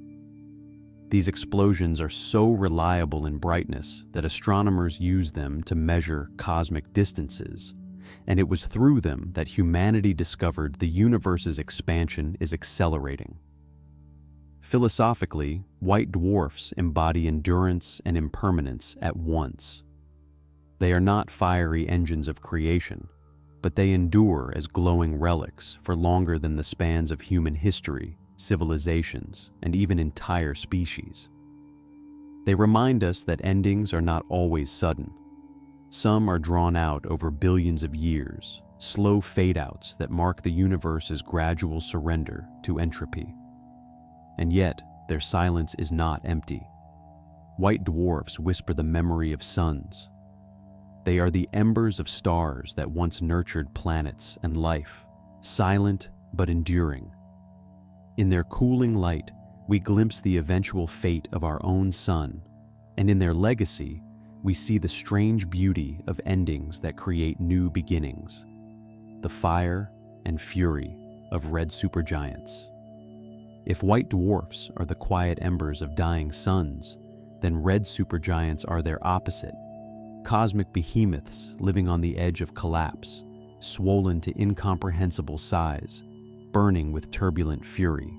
These explosions are so reliable in brightness that astronomers use them to measure cosmic distances, and it was through them that humanity discovered the universe's expansion is accelerating. Philosophically, white dwarfs embody endurance and impermanence at once. They are not fiery engines of creation, but they endure as glowing relics for longer than the spans of human history, civilizations, and even entire species. They remind us that endings are not always sudden. Some are drawn out over billions of years, slow fade-outs that mark the universe's gradual surrender to entropy. And yet, their silence is not empty. White dwarfs whisper the memory of suns. They are the embers of stars that once nurtured planets and life, silent but enduring. In their cooling light, we glimpse the eventual fate of our own sun, and in their legacy, we see the strange beauty of endings that create new beginnings, the fire and fury of red supergiants. If white dwarfs are the quiet embers of dying suns, then red supergiants are their opposite, cosmic behemoths living on the edge of collapse, swollen to incomprehensible size, burning with turbulent fury.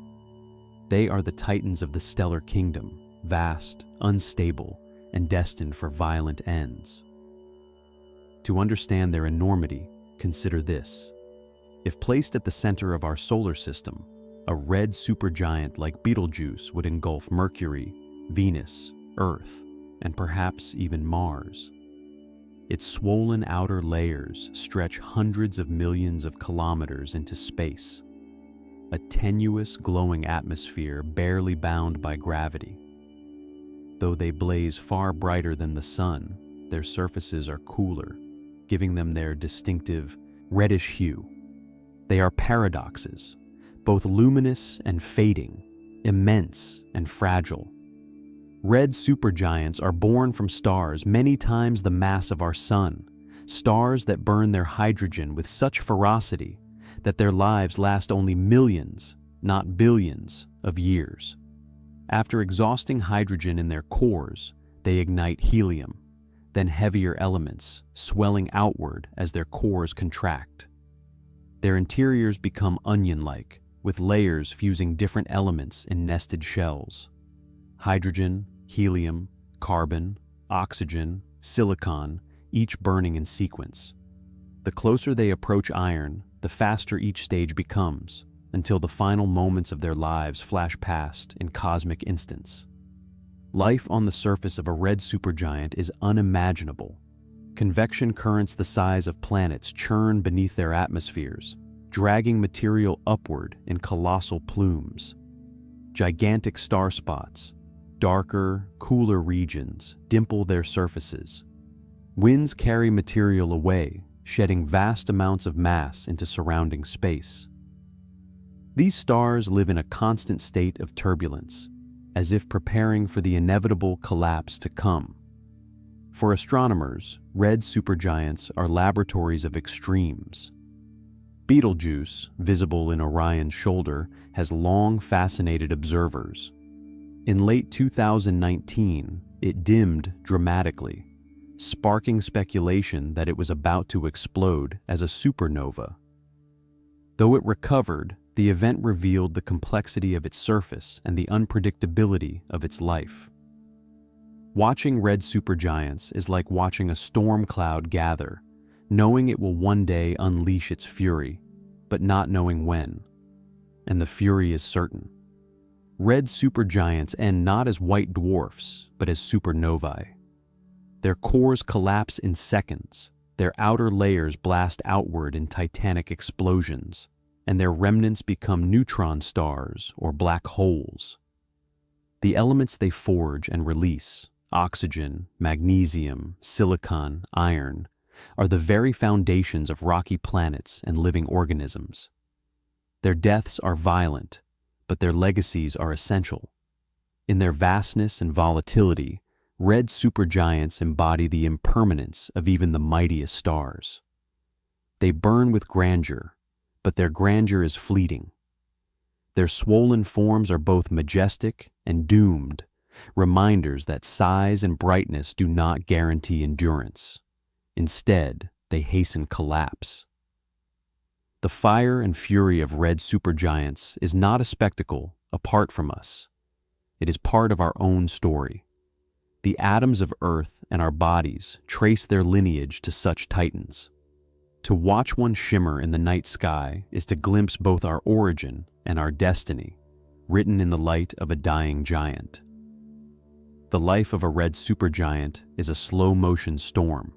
They are the titans of the stellar kingdom, vast, unstable, and destined for violent ends. To understand their enormity, consider this. If placed at the center of our solar system, a red supergiant like Betelgeuse would engulf Mercury, Venus, Earth, and perhaps even Mars. Its swollen outer layers stretch hundreds of millions of kilometers into space, a tenuous, glowing atmosphere barely bound by gravity. Though they blaze far brighter than the sun, their surfaces are cooler, giving them their distinctive reddish hue. They are paradoxes, both luminous and fading, immense and fragile. Red supergiants are born from stars many times the mass of our sun, stars that burn their hydrogen with such ferocity that their lives last only millions, not billions, of years. After exhausting hydrogen in their cores, they ignite helium, then heavier elements, swelling outward as their cores contract. Their interiors become onion-like, with layers fusing different elements in nested shells. Hydrogen, helium, carbon, oxygen, silicon, each burning in sequence. The closer they approach iron, the faster each stage becomes, until the final moments of their lives flash past in cosmic instants. Life on the surface of a red supergiant is unimaginable. Convection currents the size of planets churn beneath their atmospheres, dragging material upward in colossal plumes. Gigantic star spots, darker, cooler regions, dimple their surfaces. Winds carry material away, shedding vast amounts of mass into surrounding space. These stars live in a constant state of turbulence, as if preparing for the inevitable collapse to come. For astronomers, red supergiants are laboratories of extremes. Betelgeuse, visible in Orion's shoulder, has long fascinated observers. In late 2019, it dimmed dramatically, sparking speculation that it was about to explode as a supernova. Though it recovered, the event revealed the complexity of its surface and the unpredictability of its life. Watching red supergiants is like watching a storm cloud gather, knowing it will one day unleash its fury, but not knowing when. And the fury is certain. Red supergiants end not as white dwarfs, but as supernovae. Their cores collapse in seconds, their outer layers blast outward in titanic explosions, and their remnants become neutron stars or black holes. The elements they forge and release, oxygen, magnesium, silicon, iron, are the very foundations of rocky planets and living organisms. Their deaths are violent, but their legacies are essential. In their vastness and volatility, red supergiants embody the impermanence of even the mightiest stars. They burn with grandeur, but their grandeur is fleeting. Their swollen forms are both majestic and doomed, reminders that size and brightness do not guarantee endurance. Instead, they hasten collapse. The fire and fury of red supergiants is not a spectacle apart from us. It is part of our own story. The atoms of Earth and our bodies trace their lineage to such titans. To watch one shimmer in the night sky is to glimpse both our origin and our destiny, written in the light of a dying giant. The life of a red supergiant is a slow-motion storm,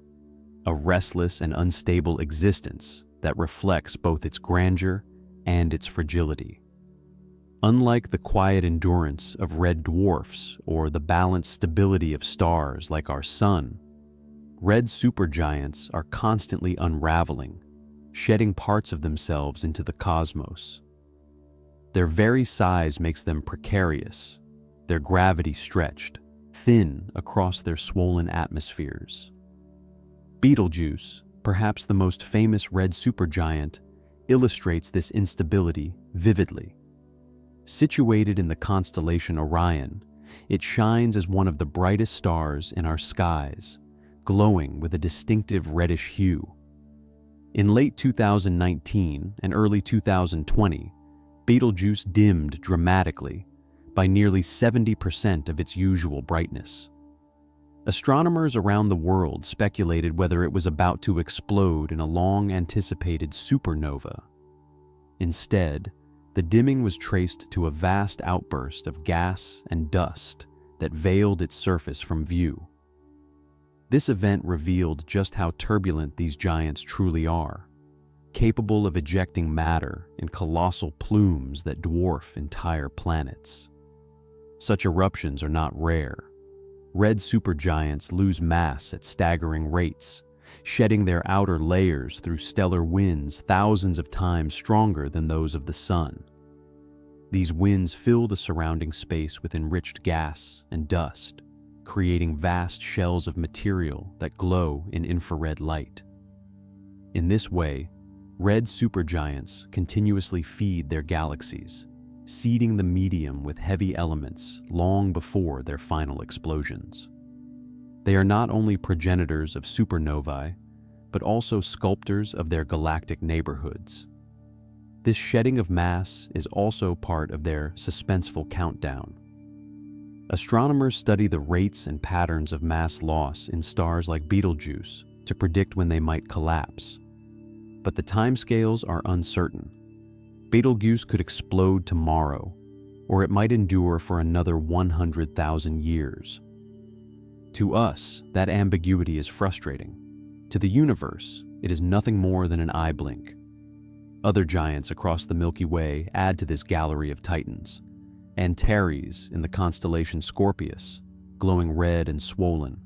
a restless and unstable existence that reflects both its grandeur and its fragility. Unlike the quiet endurance of red dwarfs or the balanced stability of stars like our sun, red supergiants are constantly unraveling, shedding parts of themselves into the cosmos. Their very size makes them precarious, their gravity stretched, thin across their swollen atmospheres. Betelgeuse, perhaps the most famous red supergiant, illustrates this instability vividly. Situated in the constellation Orion, it shines as one of the brightest stars in our skies, glowing with a distinctive reddish hue. In late 2019 and early 2020, Betelgeuse dimmed dramatically by nearly 70% of its usual brightness. Astronomers around the world speculated whether it was about to explode in a long-anticipated supernova. Instead, the dimming was traced to a vast outburst of gas and dust that veiled its surface from view. This event revealed just how turbulent these giants truly are, capable of ejecting matter in colossal plumes that dwarf entire planets. Such eruptions are not rare. Red supergiants lose mass at staggering rates, shedding their outer layers through stellar winds thousands of times stronger than those of the sun. These winds fill the surrounding space with enriched gas and dust, creating vast shells of material that glow in infrared light. In this way, red supergiants continuously feed their galaxies, seeding the medium with heavy elements long before their final explosions. They are not only progenitors of supernovae, but also sculptors of their galactic neighborhoods. This shedding of mass is also part of their suspenseful countdown. Astronomers study the rates and patterns of mass loss in stars like Betelgeuse to predict when they might collapse. But the timescales are uncertain. Betelgeuse could explode tomorrow, or it might endure for another 100,000 years. To us, that ambiguity is frustrating. To the universe, it is nothing more than an eye blink. Other giants across the Milky Way add to this gallery of titans. Antares in the constellation Scorpius, glowing red and swollen.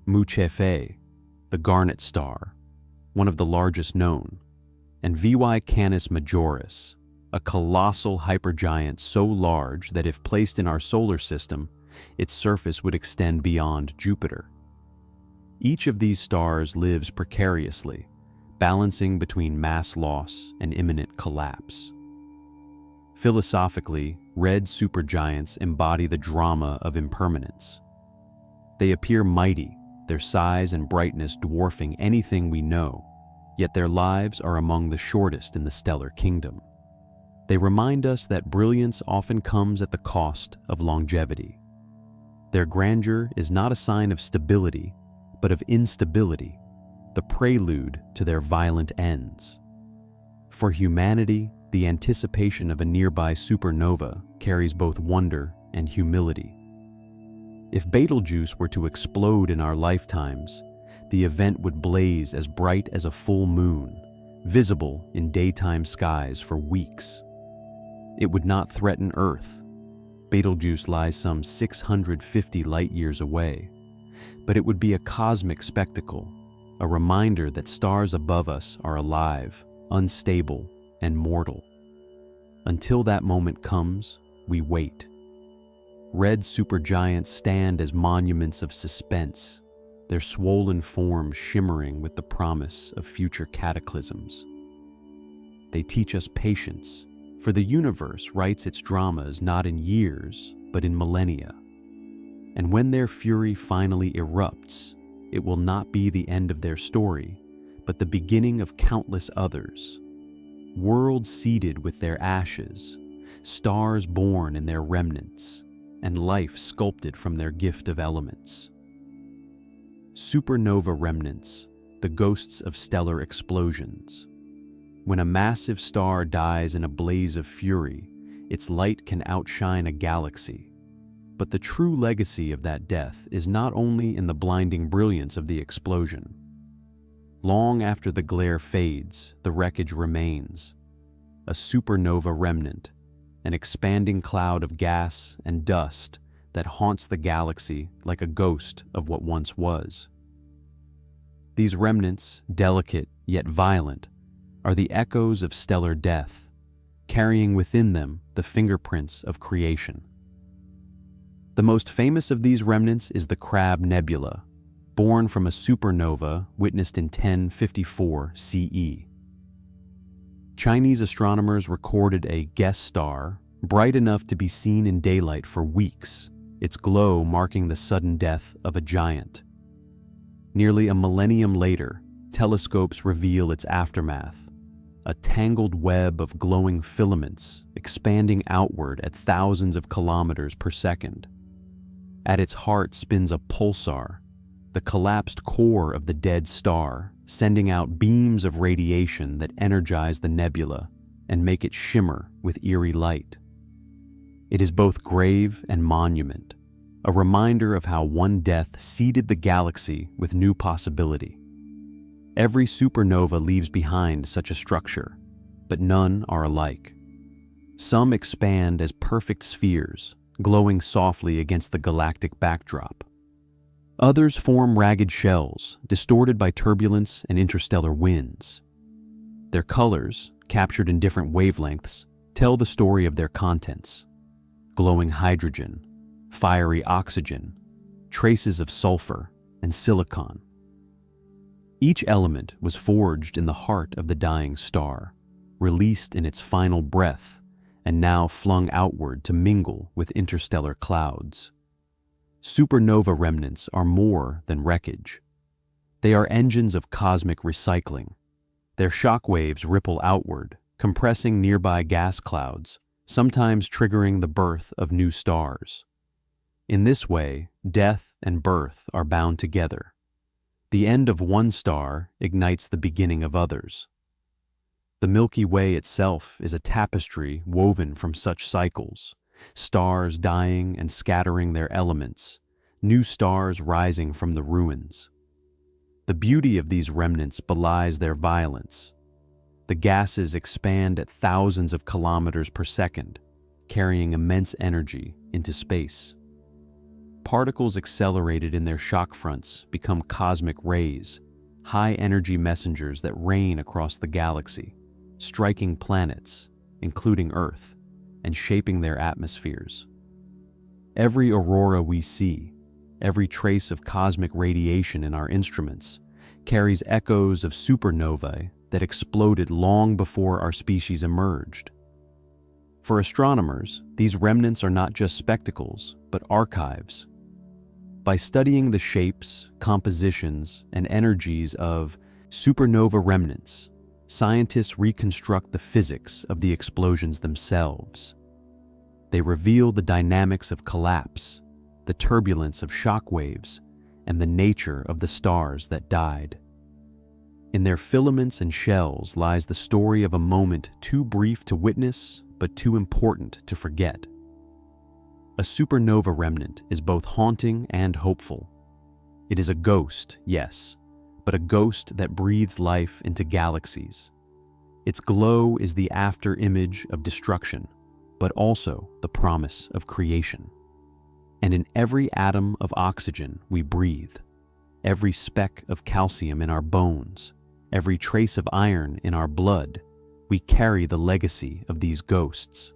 Mu Cephei, the garnet star, one of the largest known, and VY Canis Majoris, a colossal hypergiant so large that if placed in our solar system, its surface would extend beyond Jupiter. Each of these stars lives precariously, balancing between mass loss and imminent collapse. Philosophically, red supergiants embody the drama of impermanence. They appear mighty, their size and brightness dwarfing anything we know, yet their lives are among the shortest in the stellar kingdom. They remind us that brilliance often comes at the cost of longevity. Their grandeur is not a sign of stability, but of instability, the prelude to their violent ends. For humanity, the anticipation of a nearby supernova carries both wonder and humility. If Betelgeuse were to explode in our lifetimes, the event would blaze as bright as a full moon, visible in daytime skies for weeks. It would not threaten Earth. Betelgeuse lies some 650 light-years away, but it would be a cosmic spectacle, a reminder that stars above us are alive, unstable, and mortal. Until that moment comes, we wait. Red supergiants stand as monuments of suspense, their swollen forms shimmering with the promise of future cataclysms. They teach us patience, for the universe writes its dramas not in years, but in millennia. And when their fury finally erupts, it will not be the end of their story, but the beginning of countless others. Worlds seeded with their ashes, stars born in their remnants, and life sculpted from their gift of elements. Supernova remnants, the ghosts of stellar explosions. When a massive star dies in a blaze of fury, its light can outshine a galaxy. But the true legacy of that death is not only in the blinding brilliance of the explosion. Long after the glare fades, the wreckage remains. A supernova remnant, an expanding cloud of gas and dust that haunts the galaxy like a ghost of what once was. These remnants, delicate yet violent, are the echoes of stellar death, carrying within them the fingerprints of creation. The most famous of these remnants is the Crab Nebula, born from a supernova witnessed in 1054 CE. Chinese astronomers recorded a guest star, bright enough to be seen in daylight for weeks, its glow marking the sudden death of a giant. Nearly a millennium later, telescopes reveal its aftermath, a tangled web of glowing filaments expanding outward at thousands of kilometers per second. At its heart spins a pulsar, the collapsed core of the dead star, sending out beams of radiation that energize the nebula and make it shimmer with eerie light. It is both grave and monument, a reminder of how one death seeded the galaxy with new possibility. Every supernova leaves behind such a structure, but none are alike. Some expand as perfect spheres, glowing softly against the galactic backdrop. Others form ragged shells, distorted by turbulence and interstellar winds. Their colors, captured in different wavelengths, tell the story of their contents. Glowing hydrogen, fiery oxygen, traces of sulfur, and silicon. Each element was forged in the heart of the dying star, released in its final breath, and now flung outward to mingle with interstellar clouds. Supernova remnants are more than wreckage. They are engines of cosmic recycling. Their shock waves ripple outward, compressing nearby gas clouds, sometimes triggering the birth of new stars. In this way, death and birth are bound together. The end of one star ignites the beginning of others. The Milky Way itself is a tapestry woven from such cycles, stars dying and scattering their elements, new stars rising from the ruins. The beauty of these remnants belies their violence. The gases expand at thousands of kilometers per second, carrying immense energy into space. Particles accelerated in their shock fronts become cosmic rays, high-energy messengers that rain across the galaxy, striking planets, including Earth, and shaping their atmospheres. Every aurora we see, every trace of cosmic radiation in our instruments, carries echoes of supernovae that exploded long before our species emerged. For astronomers, these remnants are not just spectacles, but archives. By studying the shapes, compositions, and energies of supernova remnants, scientists reconstruct the physics of the explosions themselves. They reveal the dynamics of collapse, the turbulence of shock waves, and the nature of the stars that died. In their filaments and shells lies the story of a moment too brief to witness, but too important to forget. A supernova remnant is both haunting and hopeful. It is a ghost, yes, but a ghost that breathes life into galaxies. Its glow is the after-image of destruction, but also the promise of creation. And in every atom of oxygen we breathe, every speck of calcium in our bones, every trace of iron in our blood, we carry the legacy of these ghosts.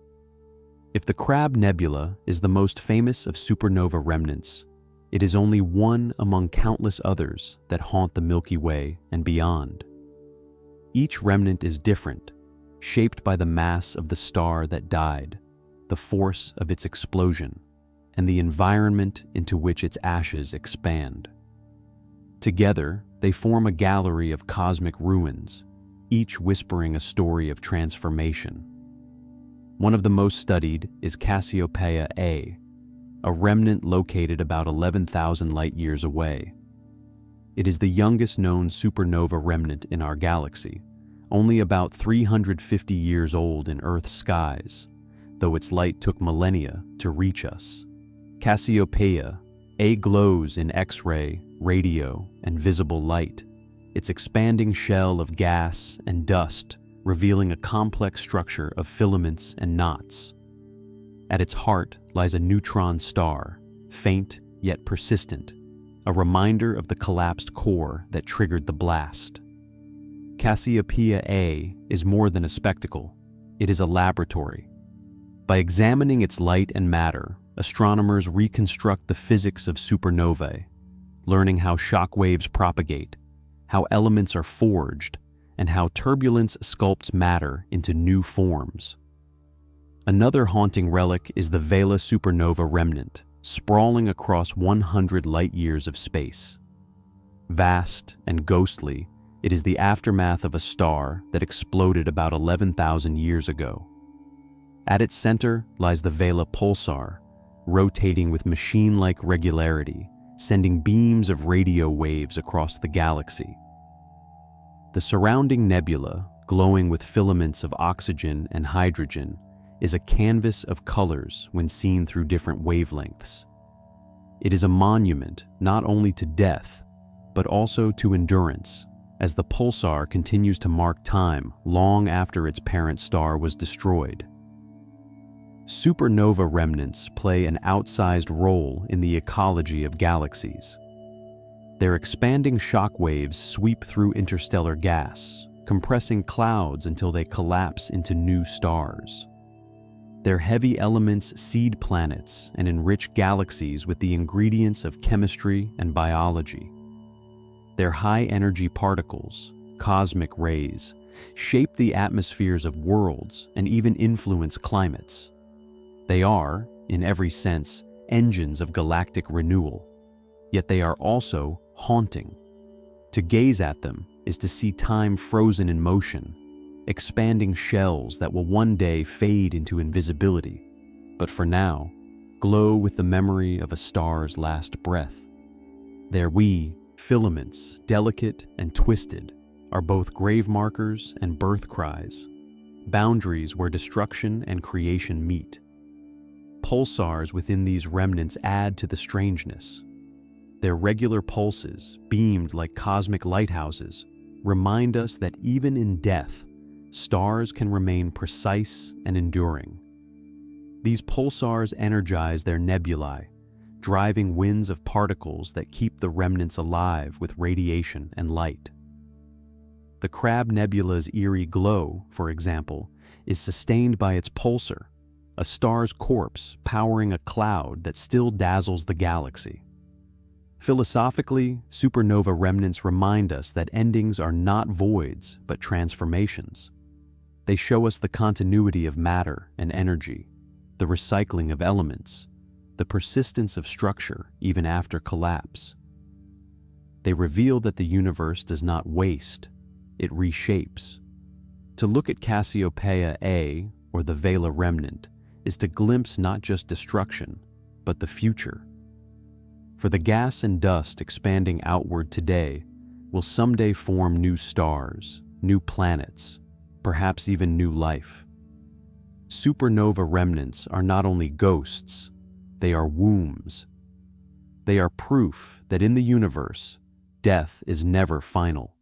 If the Crab Nebula is the most famous of supernova remnants, it is only one among countless others that haunt the Milky Way and beyond. Each remnant is different, shaped by the mass of the star that died, the force of its explosion, and the environment into which its ashes expand. Together, they form a gallery of cosmic ruins, each whispering a story of transformation. One of the most studied is Cassiopeia A, a remnant located about 11,000 light-years away. It is the youngest known supernova remnant in our galaxy, only about 350 years old in Earth's skies, though its light took millennia to reach us. Cassiopeia A glows in X-ray, radio, and visible light, its expanding shell of gas and dust revealing a complex structure of filaments and knots. At its heart lies a neutron star, faint yet persistent, a reminder of the collapsed core that triggered the blast. Cassiopeia A is more than a spectacle, it is a laboratory. By examining its light and matter, astronomers reconstruct the physics of supernovae, learning how shock waves propagate, how elements are forged, and how turbulence sculpts matter into new forms. Another haunting relic is the Vela supernova remnant, sprawling across 100 light-years of space. Vast and ghostly, it is the aftermath of a star that exploded about 11,000 years ago. At its center lies the Vela pulsar, rotating with machine-like regularity, sending beams of radio waves across the galaxy. The surrounding nebula, glowing with filaments of oxygen and hydrogen, is a canvas of colors when seen through different wavelengths. It is a monument not only to death, but also to endurance, as the pulsar continues to mark time long after its parent star was destroyed. Supernova remnants play an outsized role in the ecology of galaxies. Their expanding shock waves sweep through interstellar gas, compressing clouds until they collapse into new stars. Their heavy elements seed planets and enrich galaxies with the ingredients of chemistry and biology. Their high-energy particles, cosmic rays, shape the atmospheres of worlds and even influence climates. They are, in every sense, engines of galactic renewal, yet they are also haunting. To gaze at them is to see time frozen in motion, expanding shells that will one day fade into invisibility, but for now, glow with the memory of a star's last breath. Their wee filaments, delicate and twisted, are both grave markers and birth cries, boundaries where destruction and creation meet. Pulsars within these remnants add to the strangeness. Their regular pulses, beamed like cosmic lighthouses, remind us that even in death, stars can remain precise and enduring. These pulsars energize their nebulae, driving winds of particles that keep the remnants alive with radiation and light. The Crab Nebula's eerie glow, for example, is sustained by its pulsar, a star's corpse powering a cloud that still dazzles the galaxy. Philosophically, supernova remnants remind us that endings are not voids, but transformations. They show us the continuity of matter and energy, the recycling of elements, the persistence of structure even after collapse. They reveal that the universe does not waste, it reshapes. To look at Cassiopeia A, or the Vela remnant, is to glimpse not just destruction, but the future. For the gas and dust expanding outward today will someday form new stars, new planets, perhaps even new life. Supernova remnants are not only ghosts, they are wombs. They are proof that in the universe, death is never final.